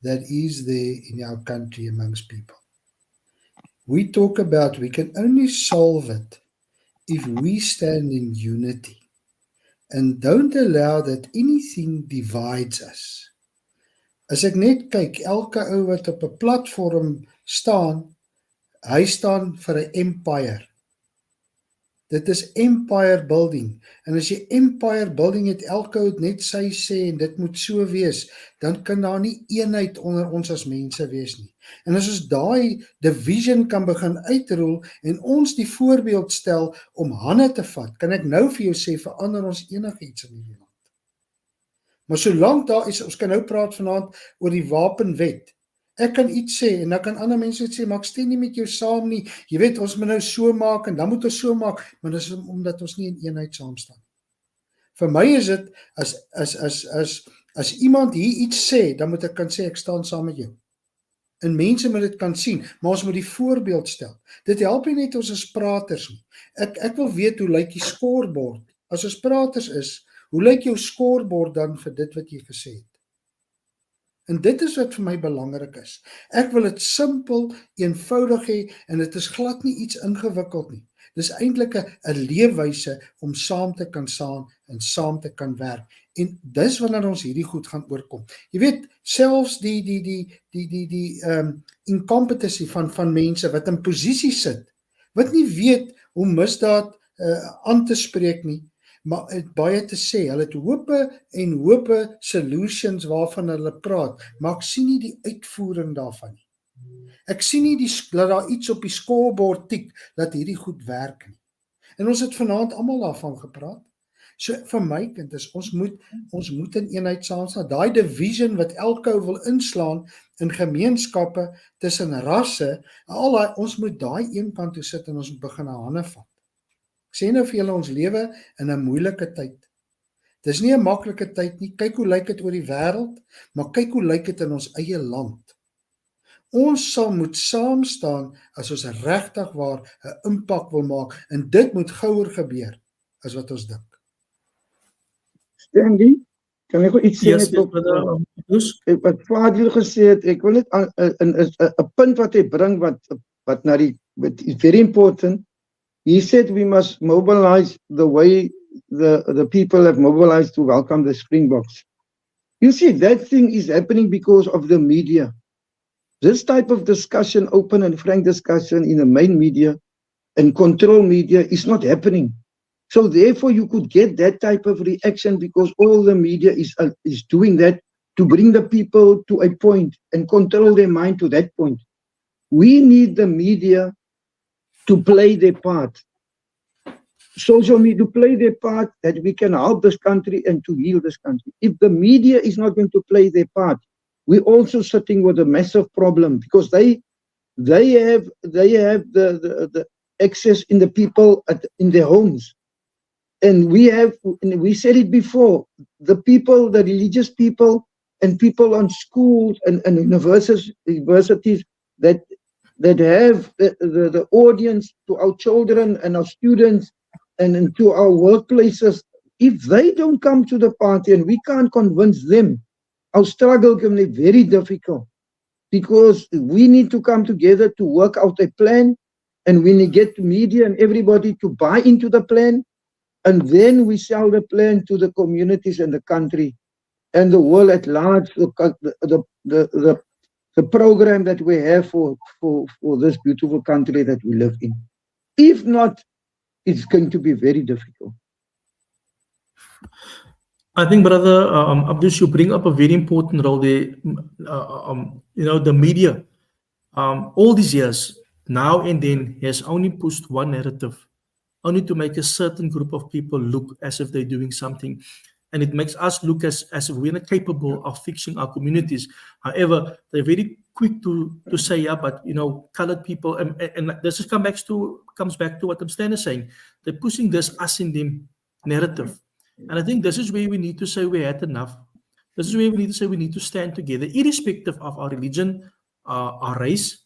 that is there in our country amongst people. We talk about we can only solve it if we stand in unity and don't allow that anything divides us. As ek net kyk, elke ou wat op 'n platform staan, hy staan vir 'n empire. Dit is empire building. En as jy empire building het, elke ou net sy sê en dit moet so wees, dan kan daar nie eenheid onder ons as mense wees nie. En as ons daai division kan begin uitrol en ons die voorbeeld stel om hande te vat, kan ek nou vir jou sê, verander ons enigiets in hierdie land. Maar solank daar is, ons kan nou praat vanaand oor die wapenwet. Ek kan iets sê en dan kan ander mense sê, maar ek stem nie met jou saam nie. Jy weet, ons moet nou so maak en dan moet ons so maak, maar dis omdat ons nie in eenheid saam staan. Vir my is dit as iemand hier iets sê, dan moet ek kan sê ek staan saam met jou. En mense moet dit kan sien, maar ons moet die voorbeeld stel. Dit help nie net ons as praters nie. Ek wil weet hoe lyk die scorebord. As ons praters is, hoe lyk jou scorebord dan vir dit wat jy gesê het? En dit is wat vir my belangrik is. Ek wil dit simpel, eenvoudig hê en dit is glad nie iets ingewikkeld nie. Dis eintlik 'n leefwyse om saam te kan staan en saam te kan werk. En dis wanneer ons hierdie goed gaan oorkom. Jy weet, selfs die incompetency van mense wat in posisie sit, wat nie weet hoe misdaad aan te spreek nie, maar het baie te sê. Hulle het hope solutions waarvan hulle praat, maar ek sien nie die uitvoering daarvan nie. Ek sien nie dat daar iets op die scorebord tik dat hierdie goed werk nie. En ons het vanaand almal daarvan gepraat. So vir my kind is ons moet in eenheid saam staan. Daai division wat elke ou wil inslaan in gemeenskappe tussen rasse, ons moet daai een kant toe sit en ons moet begin 'n hande vat. Ek sê nou vir julle, ons lewe in 'n moeilike tyd. Dis nie 'n maklike tyd nie. Kyk hoe lyk dit oor die wêreld, maar kyk hoe lyk dit in ons eie land. Ons sal moet saam staan as ons regtig waar 'n impak wil maak, en dit moet gouer gebeur as wat ons dink. Stanley, kan ek gou iets sê Yes, net op wat Fadil gesê het? Ek wil net 'n punt wat hy bring wat na die is very important. He said we must mobilize the way the people have mobilized to welcome the Springboks. You see, that thing is happening because of the media. This type of discussion, open and frank discussion in the main media and control media is not happening. So therefore you could get that type of reaction because all the media is doing that to bring the people to a point and control their mind to that point. We need the media to play their part. Social media to play their part that we can help this country and to heal this country. If the media is not going to play their part, we're also sitting with a massive problem because they have the access in the people in their homes. And we said it before, the people, the religious people and people on schools and universities that have the audience to our children and our students and to our workplaces, if they don't come to the party and we can't convince them, our struggle can be very difficult because we need to come together to work out a plan, and we need to get the media and everybody to buy into the plan, and then we sell the plan to the communities and the country and the world at large, the program that we have for this beautiful country that we live in. If not, it's going to be very difficult. I think, Brother Abdus, you bring up a very important role there. The media, all these years, now and then, has only pushed one narrative, only to make a certain group of people look as if they're doing something. And it makes us look as if we're not capable of fixing our communities. However, they're very quick to say, yeah, but colored people, and this comes back to what Stan is saying. They're pushing this us in them narrative. And I think this is where we need to say we had enough. This is where we need to say we need to stand together, irrespective of our religion, our race,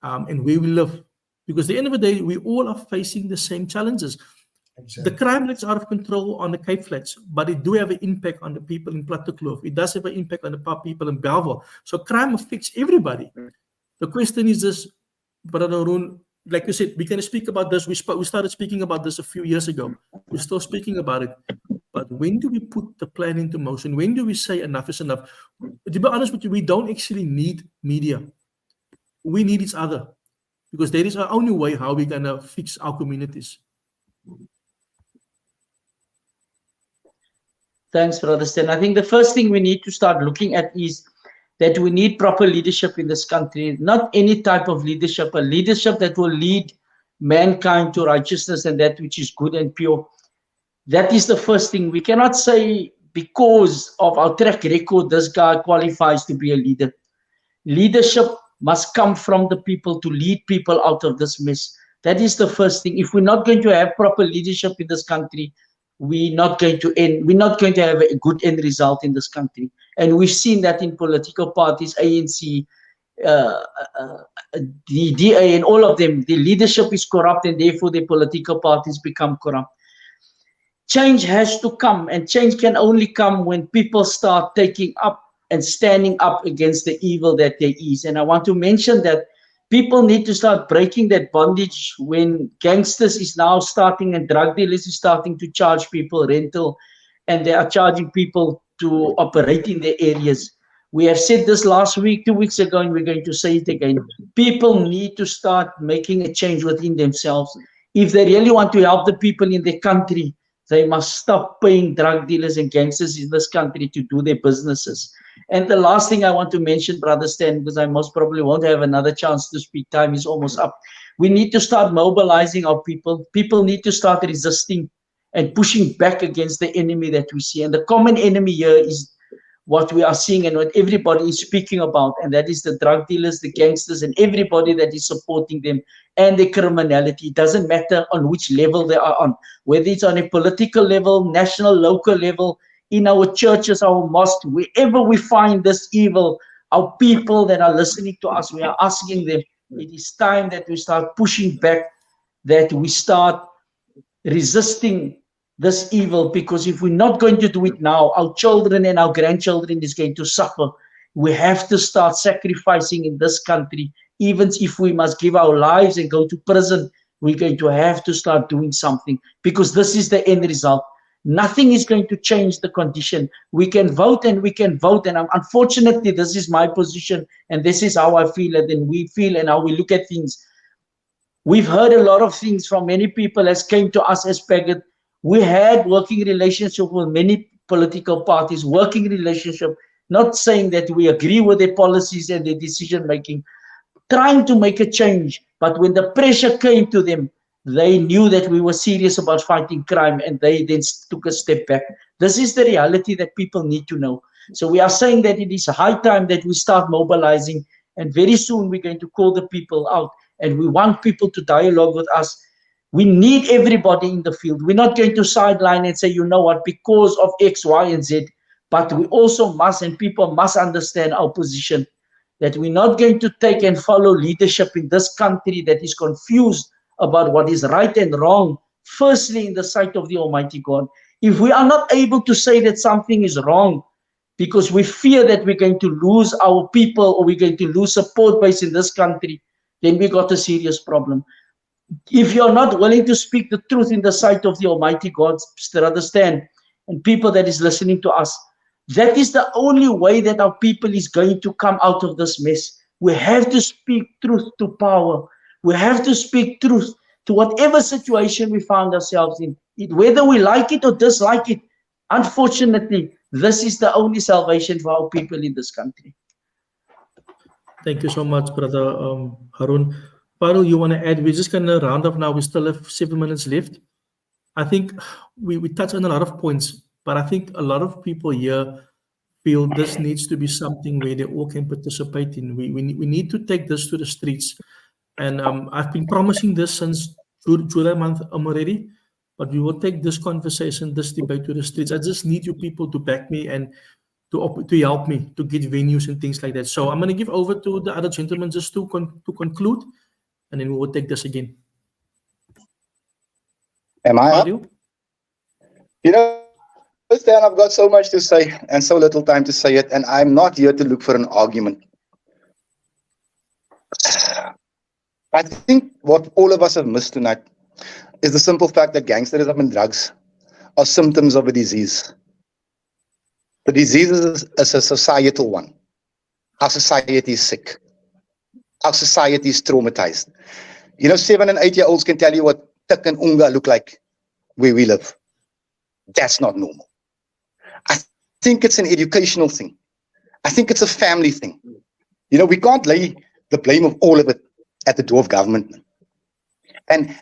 and where we live. Because at the end of the day, we all are facing the same challenges. Exactly. The crime rates are out of control on the Cape Flats, but it do have an impact on the people in Plattekloof. It does have an impact on the people in Bellville. So crime affects everybody. The question is this, Brother Arun, like you said, we can speak about this. We started speaking about this a few years ago. We're still speaking about it. But when do we put the plan into motion? When do we say enough is enough? To be honest with you, we don't actually need media. We need each other. Because that is our only way how we're going to fix our communities. Thanks, Brother Stan. I think the first thing we need to start looking at is that we need proper leadership in this country. Not any type of leadership, a leadership that will lead mankind to righteousness and that which is good and pure. That is the first thing. We cannot say because of our track record, this guy qualifies to be a leader. Leadership must come from the people to lead people out of this mess. That is the first thing. If we're not going to have proper leadership in this country, we're not going to have a good end result in this country. And we've seen that in political parties, ANC, the DA, and all of them. The leadership is corrupt, and therefore the political parties become corrupt. Change has to come, and change can only come when people start taking up and standing up against the evil that there is. And I want to mention that people need to start breaking that bondage when gangsters is now starting and drug dealers is starting to charge people rental, and they are charging people to operate in their areas. We have said this last week, 2 weeks ago, and we're going to say it again. People need to start making a change within themselves. If they really want to help the people in their country, They must stop paying drug dealers and gangsters in this country to do their businesses. And the last thing I want to mention, Brother Stan, because I most probably won't have another chance to speak, time is almost up. We need to start mobilizing our people. People need to start resisting and pushing back against the enemy that we see. And the common enemy here is what we are seeing and what everybody is speaking about, and that is the drug dealers, the gangsters, and everybody that is supporting them and the criminality. It doesn't matter on which level they are on, whether it's on a political level, national, local level, in our churches, our mosques, wherever we find this evil, our people that are listening to us, we are asking them, it is time that we start pushing back, that we start resisting this evil, because if we're not going to do it now, our children and our grandchildren is going to suffer. We have to start sacrificing in this country. Even if we must give our lives and go to prison, we're going to have to start doing something, because this is the end result. Nothing is going to change the condition. We can vote and we can vote, and unfortunately this is my position and this is how I feel, and then we feel and how we look at things. We've heard a lot of things from many people as came to us as Paget. We had working relationship with many political parties, working relationship, not saying that we agree with their policies and their decision making, trying to make a change. But when the pressure came to them, they knew that we were serious about fighting crime, and they then took a step back. This is the reality that people need to know. So we are saying that it is high time that we start mobilizing, and very soon we're going to call the people out, and we want people to dialogue with us. We need everybody in the field. We're not going to sideline and say, you know what, because of X, Y, and Z. But we also must, and people must understand our position, that we're not going to take and follow leadership in this country that is confused about what is right and wrong, firstly in the sight of the Almighty God. If we are not able to say that something is wrong because we fear that we're going to lose our people or we're going to lose support base in this country, then we got a serious problem. If you're not willing to speak the truth in the sight of the Almighty God, understand, and people that is listening to us, that is the only way that our people is going to come out of this mess. We have to speak truth to power. We have to speak truth to whatever situation we found ourselves in, whether we like it or dislike it. Unfortunately, this is the only salvation for our people in this country. Thank you so much, Brother Harun. Parul, you want to add? We're just going to round up now. We still have 7 minutes left. I think we touched on a lot of points, but I think a lot of people here feel this needs to be something where they all can participate in. We need to take this to the streets. And I've been promising this since July month already, but we will take this conversation, this debate to the streets. I just need you people to back me and to help me to get venues and things like that. So I'm going to give over to the other gentlemen just to conclude, and then we will take this again. Am I up? You know, Stan, I've got so much to say and so little time to say it, and I'm not here to look for an argument. I think what all of us have missed tonight is the simple fact that gangsterism and drugs are symptoms of a disease. The disease is a societal one. Our society is sick. Our society is traumatized. You know, 7- and 8-year-olds can tell you what Tik and Unga look like where we live. That's not normal. I think it's an educational thing. I think it's a family thing. You know, we can't lay the blame of all of it at the door of government. And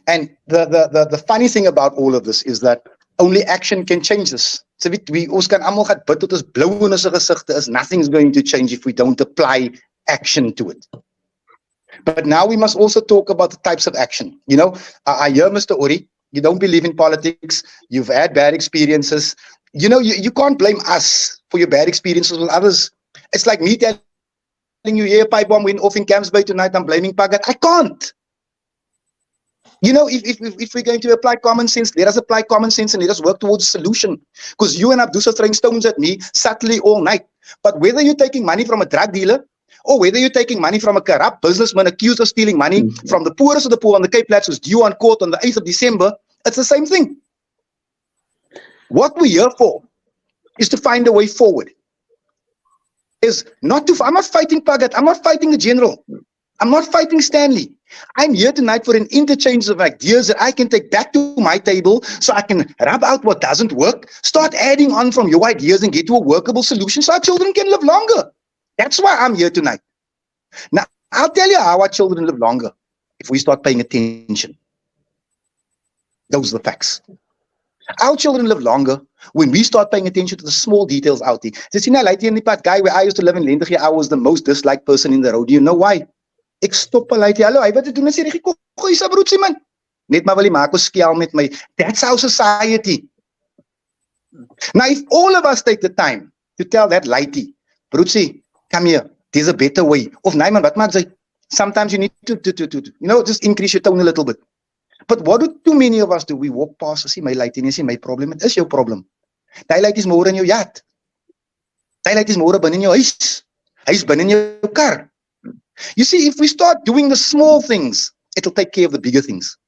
the funny thing about all of this is that only action can change this. So ons kan almal gaan bid tot ons blou in ons gesigte is, nothing's going to change if we don't apply action to it. But now we must also talk about the types of action. You know, I hear Mr. Ori, you don't believe in politics, you've had bad experiences. You know, you can't blame us for your bad experiences with others. It's like me telling you, yeah, pipe bomb went off in Camps Bay tonight, I'm blaming Pagat. I can't. You know, if we're going to apply common sense, let us apply common sense and let us work towards a solution. Because you and Abdus are throwing stones at me subtly all night. But whether you're taking money from a drug dealer or whether you're taking money from a corrupt businessman accused of stealing money from the poorest of the poor on the Cape Flats who's due on court on the 8th of December, it's the same thing. What we're here for is to find a way forward. I'm not fighting Pagat. I'm not fighting the general. I'm not fighting Stanley. I'm here tonight for an interchange of ideas that I can take back to my table so I can rub out what doesn't work, start adding on from your ideas and get to a workable solution so our children can live longer. That's why I'm here tonight. Now, I'll tell you how our children live longer if we start paying attention. Those are the facts. Our children live longer when we start paying attention to the small details out there. Just, in the pad guy where I used to live in Lendige, I was the most disliked person in the road. Do you know why? Ek stop al uit, hallo, hy wat het doen as hy reg gooi sy broodjie man. Net maar wil hy maak ons skel met my. That's our society. Now, if all of us take the time to tell that lady, broodjie, come here, there's a better way. Of nee man, wat maak sy? Sometimes you need to just increase your tone a little bit. But what do too many of us do? We walk past, see my light en jy sê my probleem, dit is jou probleem. Daai light is môre in jou yard. Daai light is môre binne in jou huis. Hy is binne in jou kar. You see, if we start doing the small things, it'll take care of the bigger things.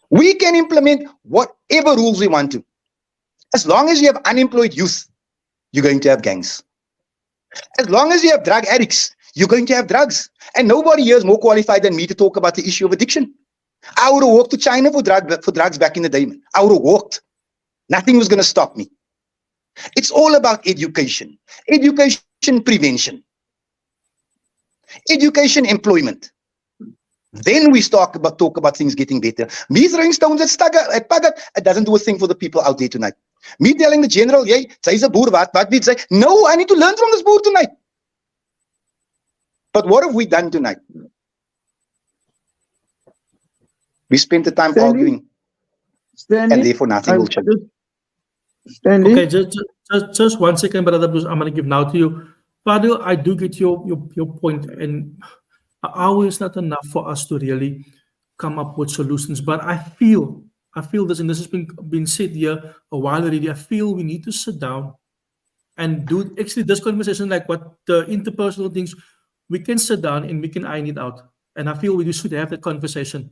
We can implement whatever rules we want to. As long as you have unemployed youth, you're going to have gangs. As long as you have drug addicts, you're going to have drugs. And nobody here is more qualified than me to talk about the issue of addiction. I would have walked to China for drugs back in the day. Man. I would have walked. Nothing was going to stop me. It's all about education. Education prevention. Education employment. Then we talk about things getting better. Me throwing stones at Pagat, it doesn't do a thing for the people out there tonight. Me telling the general, hey, sy's 'n boer, what did say? No, I need to learn from this boer tonight. But what have we done tonight? We spent the time arguing, and therefore nothing will change. Okay, just 1 second, brother Bruce. I'm going to give now to you. Fadil, I do get your point, and an hour is not enough for us to really come up with solutions. But I feel this, and this has been said here a while already. I feel we need to sit down and do actually this conversation, like what the interpersonal things, we can sit down and we can iron it out. And I feel we should have that conversation.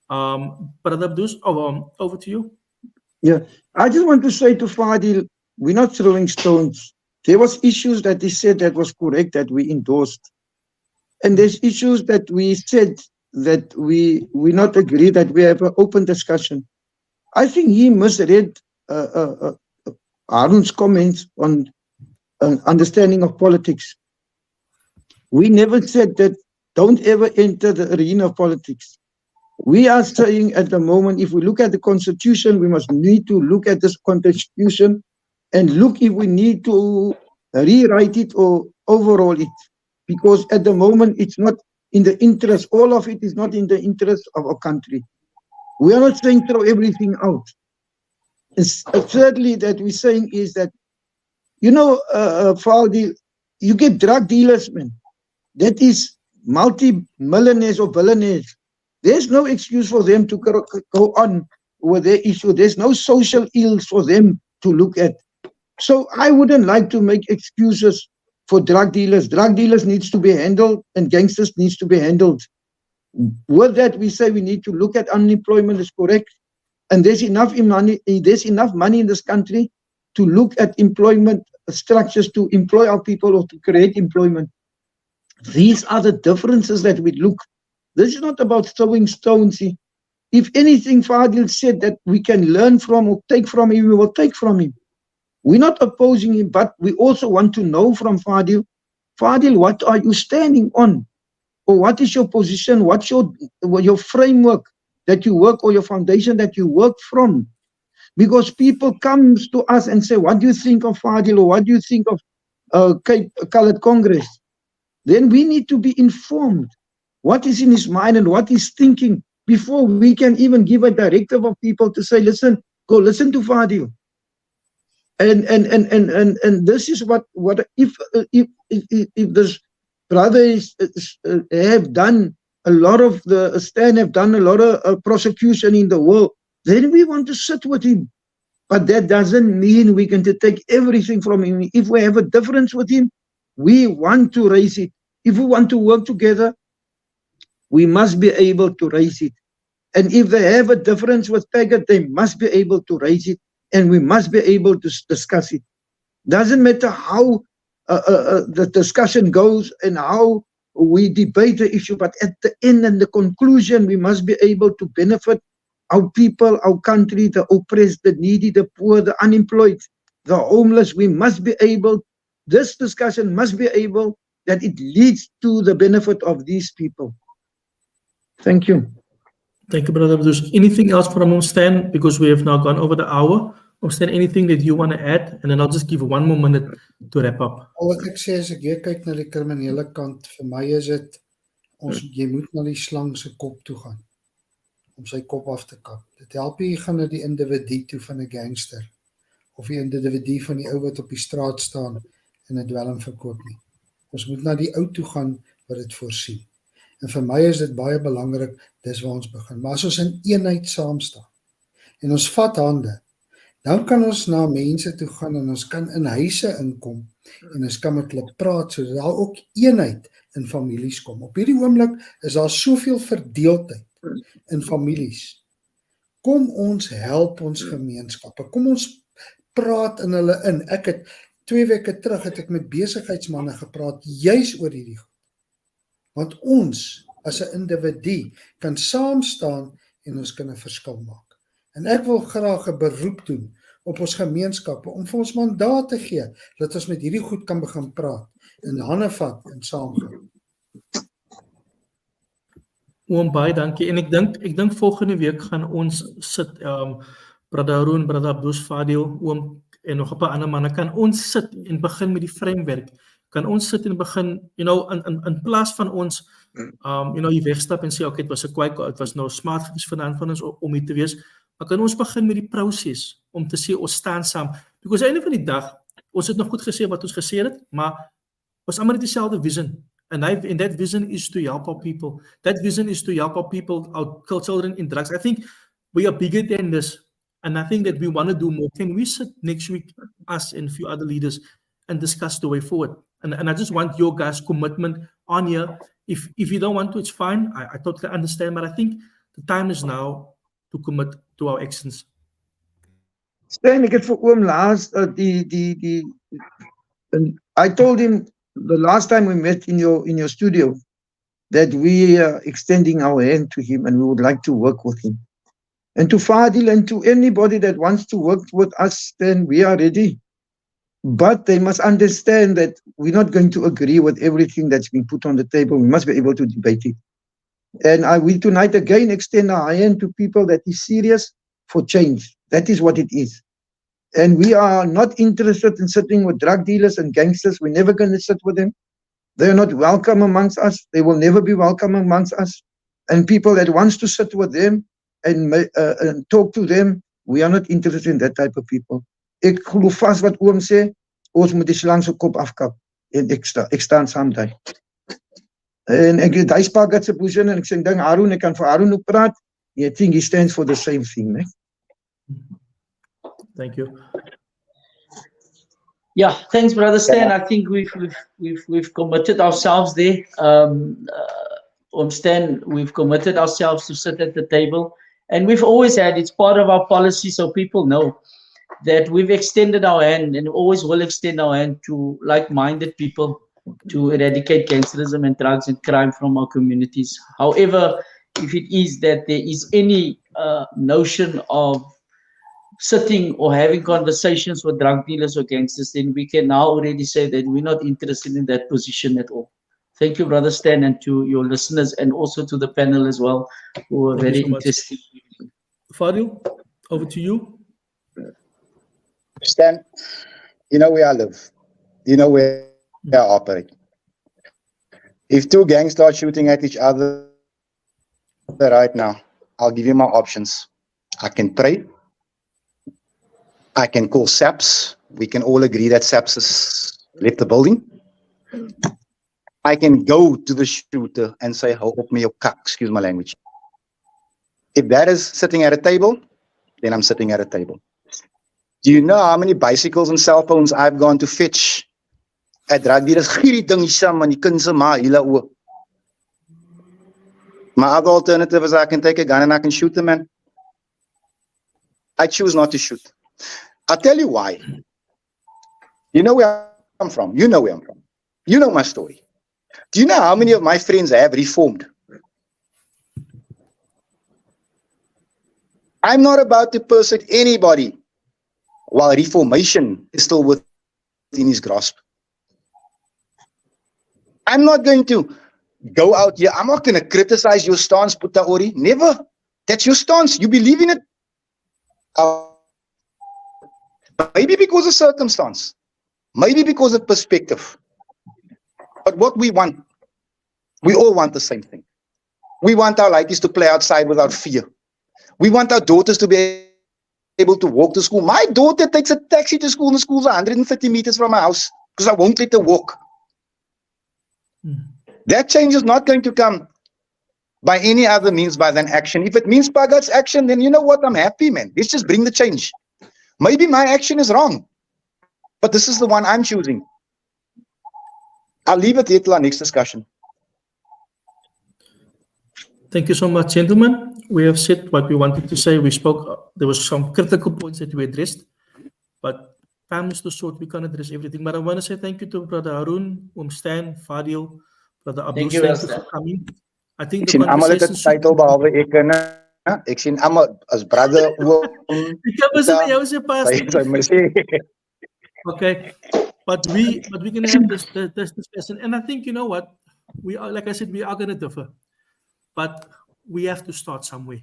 Brother Abdus, over to you. Yeah, I just want to say to Fadil, we're not throwing stones. There was issues that he said that was correct, that we endorsed. And there's issues that we said that we not agree, that we have an open discussion. I think he misread Arun's comments on understanding of politics. We never said that don't ever enter the arena of politics. We are saying at the moment, if we look at the constitution, we must need to look at this constitution and look if we need to rewrite it or overhaul it. Because at the moment, it's not in the interest, all of it is not in the interest of our country. We are not saying throw everything out. Thirdly, that we're saying is that, Fadil, you get drug dealers, man. That is multi-millionaires or billionaires. There's no excuse for them to go on with their issue. There's no social ills for them to look at. So I wouldn't like to make excuses for drug dealers. Drug dealers needs to be handled and gangsters needs to be handled. With that, we say we need to look at unemployment is correct. And there's enough money in this country to look at employment structures to employ our people or to create employment. These are the differences that we look. This is not about throwing stones. If anything, Fadil said that we can learn from or take from him, we will take from him. We're not opposing him, but we also want to know from Fadil, what are you standing on? Or what is your position? What's your framework that you work, or your foundation that you work from? Because people come to us and say, what do you think of Fadil, or what do you think of Cape Colored Congress? Then we need to be informed what is in his mind and what he's thinking before we can even give a directive of people to say, listen, go listen to Fadil. And this is what if this brother have done a lot of the stand, have done a lot of prosecution in the world, then we want to sit with him. But that doesn't mean we can take everything from him. If we have a difference with him, we want to raise it. If we want to work together, we must be able to raise it. And if they have a difference with Pagat, they must be able to raise it. And we must be able to discuss it. Doesn't matter how the discussion goes and how we debate the issue, but at the end and the conclusion, we must be able to benefit our people, our country, the oppressed, the needy, the poor, the unemployed, the homeless. We must be able, this discussion must be able that it leads to the benefit of these people. Thank you. Thank you, Brother Abdus. Anything else from Stan? Because we have now gone over the hour. Stan, anything that you want to add? And then I'll just give 1 more minute to wrap up. Al wat ek sê is ek weer kyk na die kriminele kant, vir my is dit jy moet na die slang se kop toe gaan om sy kop af te kap. Dit help nie jy gaan na die individu toe van 'n gangster of die individu van die ou wat op die straat staan en 'n dwelm verkoop nie. Ons moet na die ou toe gaan wat dit voorsien. En vir my is dit baie belangrik, dis waar ons begin. Maar as ons in eenheid saam staan en ons vat hande, dan kan ons na mense toe gaan en ons kan in huise inkom en ons kan met hulle praat sodat daar ook eenheid in families kom. Op hierdie oomblik is daar soveel verdeeldheid in families. Kom ons help ons gemeenskappe. Kom ons praat in hulle in. Ek het 2 weke terug het ek met besigheidsmanne gepraat juis oor hierdie goed. Want ons as 'n individu kan saam staan en ons kan 'n verskil maak. En ek wil graag 'n beroep doen op ons gemeenskappe om vir ons mandaat te gee dat ons met hierdie goed kan begin praat en hande vat en saamgaan. Oom, baie dankie. En ek dink volgende week gaan ons sit, Brother Haroon, Brother Abdus, Fadil, oom en nog 'n paar ander manne, kan ons sit en begin met die framework. Kan ons sit en begin, in plaas van ons, hier wegstap en sê, okay, het was 'n kwaai, het was nou smart geweest van ons om hier te wees, maar kan ons begin met die proses om te sê, ons staan saam. Because einde van die dag, ons het nog goed gesê wat ons gesê het, maar ons almal het dieselfde vision. And that vision is to help our people. That vision is to help our people, our children in drugs. I think we are bigger than this. And I think that we want to do more. Can we sit next week, us and a few other leaders, and discuss the way forward? And I just want your guys' commitment on here. If you don't want to, it's fine. I totally understand. But I think the time is now to commit to our actions. Stan, ek het vir oom laas I told him the last time we met in your studio that we are extending our hand to him and we would like to work with him. And to Fadil and to anybody that wants to work with us, then we are ready. But they must understand that we're not going to agree with everything that's been put on the table. We must be able to debate it. And I will tonight again extend our hand to people that is serious for change. That is what it is. And we are not interested in sitting with drug dealers and gangsters. We're never going to sit with them. They are not welcome amongst us. They will never be welcome amongst us. And people that wants to sit with them and talk to them, we are not interested in that type of people. Ek glo vas wat oom sê, ons moet die slang se kop afkap. En ek staan saam daai. En ek het daai spagat se posisie en ek sê ding Haroon, ek kan vir Haroon ook praat. I think he stands for the same thing, né? Thank you. Yeah, thanks, Brother Stan. I think we've committed ourselves there. Stan, we've committed ourselves to sit at the table, and we've always had, it's part of our policy, so people know that we've extended our hand and always will extend our hand to like-minded people to eradicate gangsterism and drugs and crime from our communities. However, if it is that there is any notion of sitting or having conversations with drug dealers or gangsters, then we can now already say that we're not interested in that position at all. Thank you, Brother Stan, and to your listeners and also to the panel as well, who are very interested. Fadil, over to you. Stan, you know where I live. You know where I operate. If 2 gangs start shooting at each other right now, I'll give you my options. I can pray. I can call SAPS. We can all agree that SAPS has left the building. I can go to the shooter and say, hold up me your cock, excuse my language. If that is sitting at a table, then I'm sitting at a table. Do you know how many bicycles and cell phones I've gone to fetch at drug dealers? My other alternative is I can take a gun and I can shoot the man. I choose not to shoot. I'll tell you why. You know where I'm from. You know where I'm from. You know my story. Do you know how many of my friends have reformed? I'm not about to persecute anybody while reformation is still within his grasp. I'm not going to go out here. I'm not going to criticize your stance, Putta Ori. Never. That's your stance. You believe in it. Maybe because of circumstance. Maybe because of perspective. But what we want, we all want the same thing. We want our ladies to play outside without fear. We want our daughters to be able to walk to school. My daughter takes a taxi to school, and the school's 130 meters from my house because I won't let her walk. That change is not going to come by any other means than action. If it means Pagat's action, then you know what? I'm happy, man. Let's just bring the change. Maybe my action is wrong, but this is the one I'm choosing. I'll leave it here till our next discussion. Thank you so much, gentlemen. We have said what we wanted to say. We spoke, there was some critical points that we addressed, but time is too short. We can't address everything. But I want to say thank you to Brother Harun, Stan, Fadil, Brother Abdul. Thank you, Thank you for coming. I think Ek the sien almal het conversation... dit titel behalwe ek en ek sien almal as brother oom. Okay, but we can have this discussion, and I think, you know what, we are, like I said, we are going to differ, but we have to start somewhere.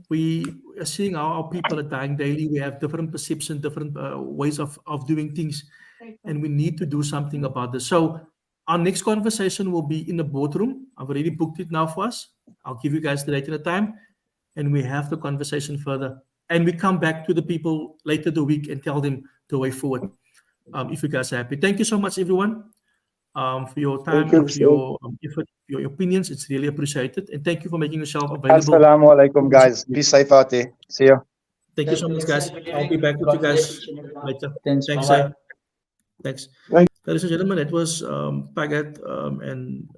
We are seeing how our people are dying daily. We have different perceptions, different ways of doing things, and we need to do something about this. So our next conversation will be in the boardroom. I've already booked it now for us. I'll give you guys the date and the time, and we have the conversation further. And we come back to the people later the week and tell them the way forward, if you guys are happy. Thank you so much, everyone, for your time and for your effort, your opinions. It's really appreciated. And thank you for making yourself available. Assalamu alaikum, guys. Be safe out there. See you. Thank you so much, guys. I'll be back with you guys later. Thanks. Thanks. Thanks. Thank- Ladies and gentlemen, it was Pagat and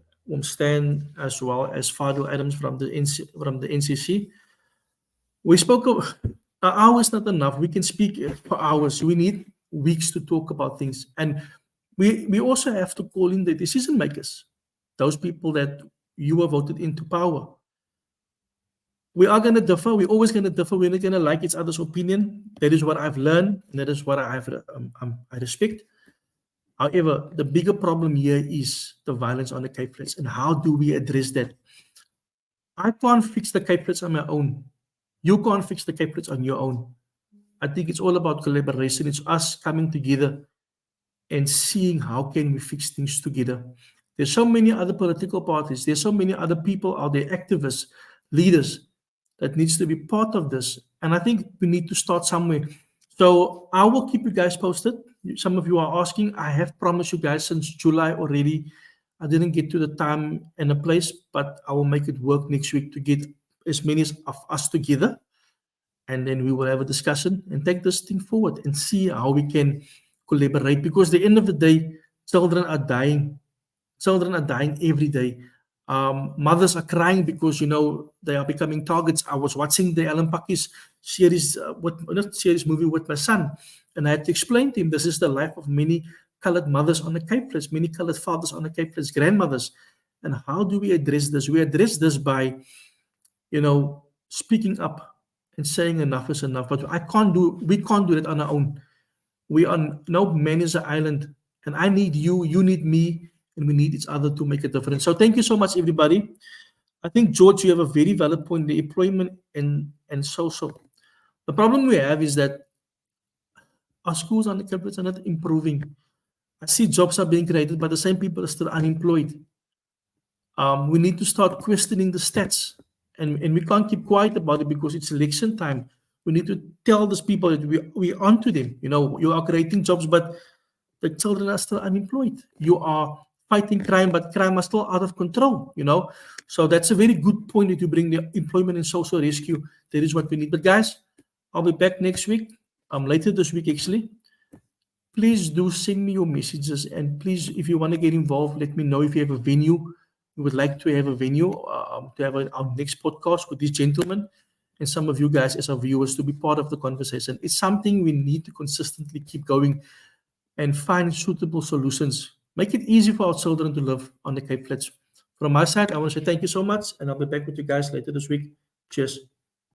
Stan, as well as Fadil Adams from the NCC. We spoke of an hour is not enough. We can speak for hours. We need weeks to talk about things. And we also have to call in the decision makers, those people that you were voted into power. We are going to differ. We're always going to differ. We're not going to like each other's opinion. That is what I've learned, and that is what I respect. However, the bigger problem here is the violence on the Cape Flats, and how do we address that? I can't fix the Cape Flats on my own. You can't fix the Cape Flats on your own. I think it's all about collaboration. It's us coming together and seeing how can we fix things together. There's so many other political parties. There's so many other people out there, activists, leaders, that needs to be part of this. And I think we need to start somewhere. So I will keep you guys posted. Some of you are asking. I have promised you guys since July already. I didn't get to the time and the place, but I will make it work next week to get as many of us together. And then we will have a discussion and take this thing forward and see how we can collaborate. Because at the end of the day, children are dying. Children are dying every day. Mothers are crying because, you know, they are becoming targets. I was watching the Alan Pakis series, movie with my son, and I had to explain to him this is the life of many colored mothers on the Cape Flats, many colored fathers on the Cape Flats, grandmothers. And how do we address this? We address this by, you know, speaking up and saying enough is enough. But we can't do it on our own. We are no man is an island, and I need you, you need me, and we need each other to make a difference. So thank you so much, everybody. I think, George, you have a very valid point, the employment and social. The problem we have is that our schools on the campus are not improving. I see jobs are being created, but the same people are still unemployed. We need to start questioning the stats, and we can't keep quiet about it because it's election time. We need to tell these people that we're onto them. You know, you are creating jobs, but the children are still unemployed. You are fighting crime, but crime is still out of control, you know. So that's a very good point that you bring the employment and social rescue. That is what we need. But guys, I'll be back next week, later this week actually. Please do send me your messages, and please, if you want to get involved, let me know if you have a venue. We would like to have a venue to have our next podcast with these gentlemen and some of you guys as our viewers to be part of the conversation. It's something we need to consistently keep going and find suitable solutions make it easy for our children to live on the Cape Flats. From my side, I want to say thank you so much, and I'll be back with you guys later this week. Cheers.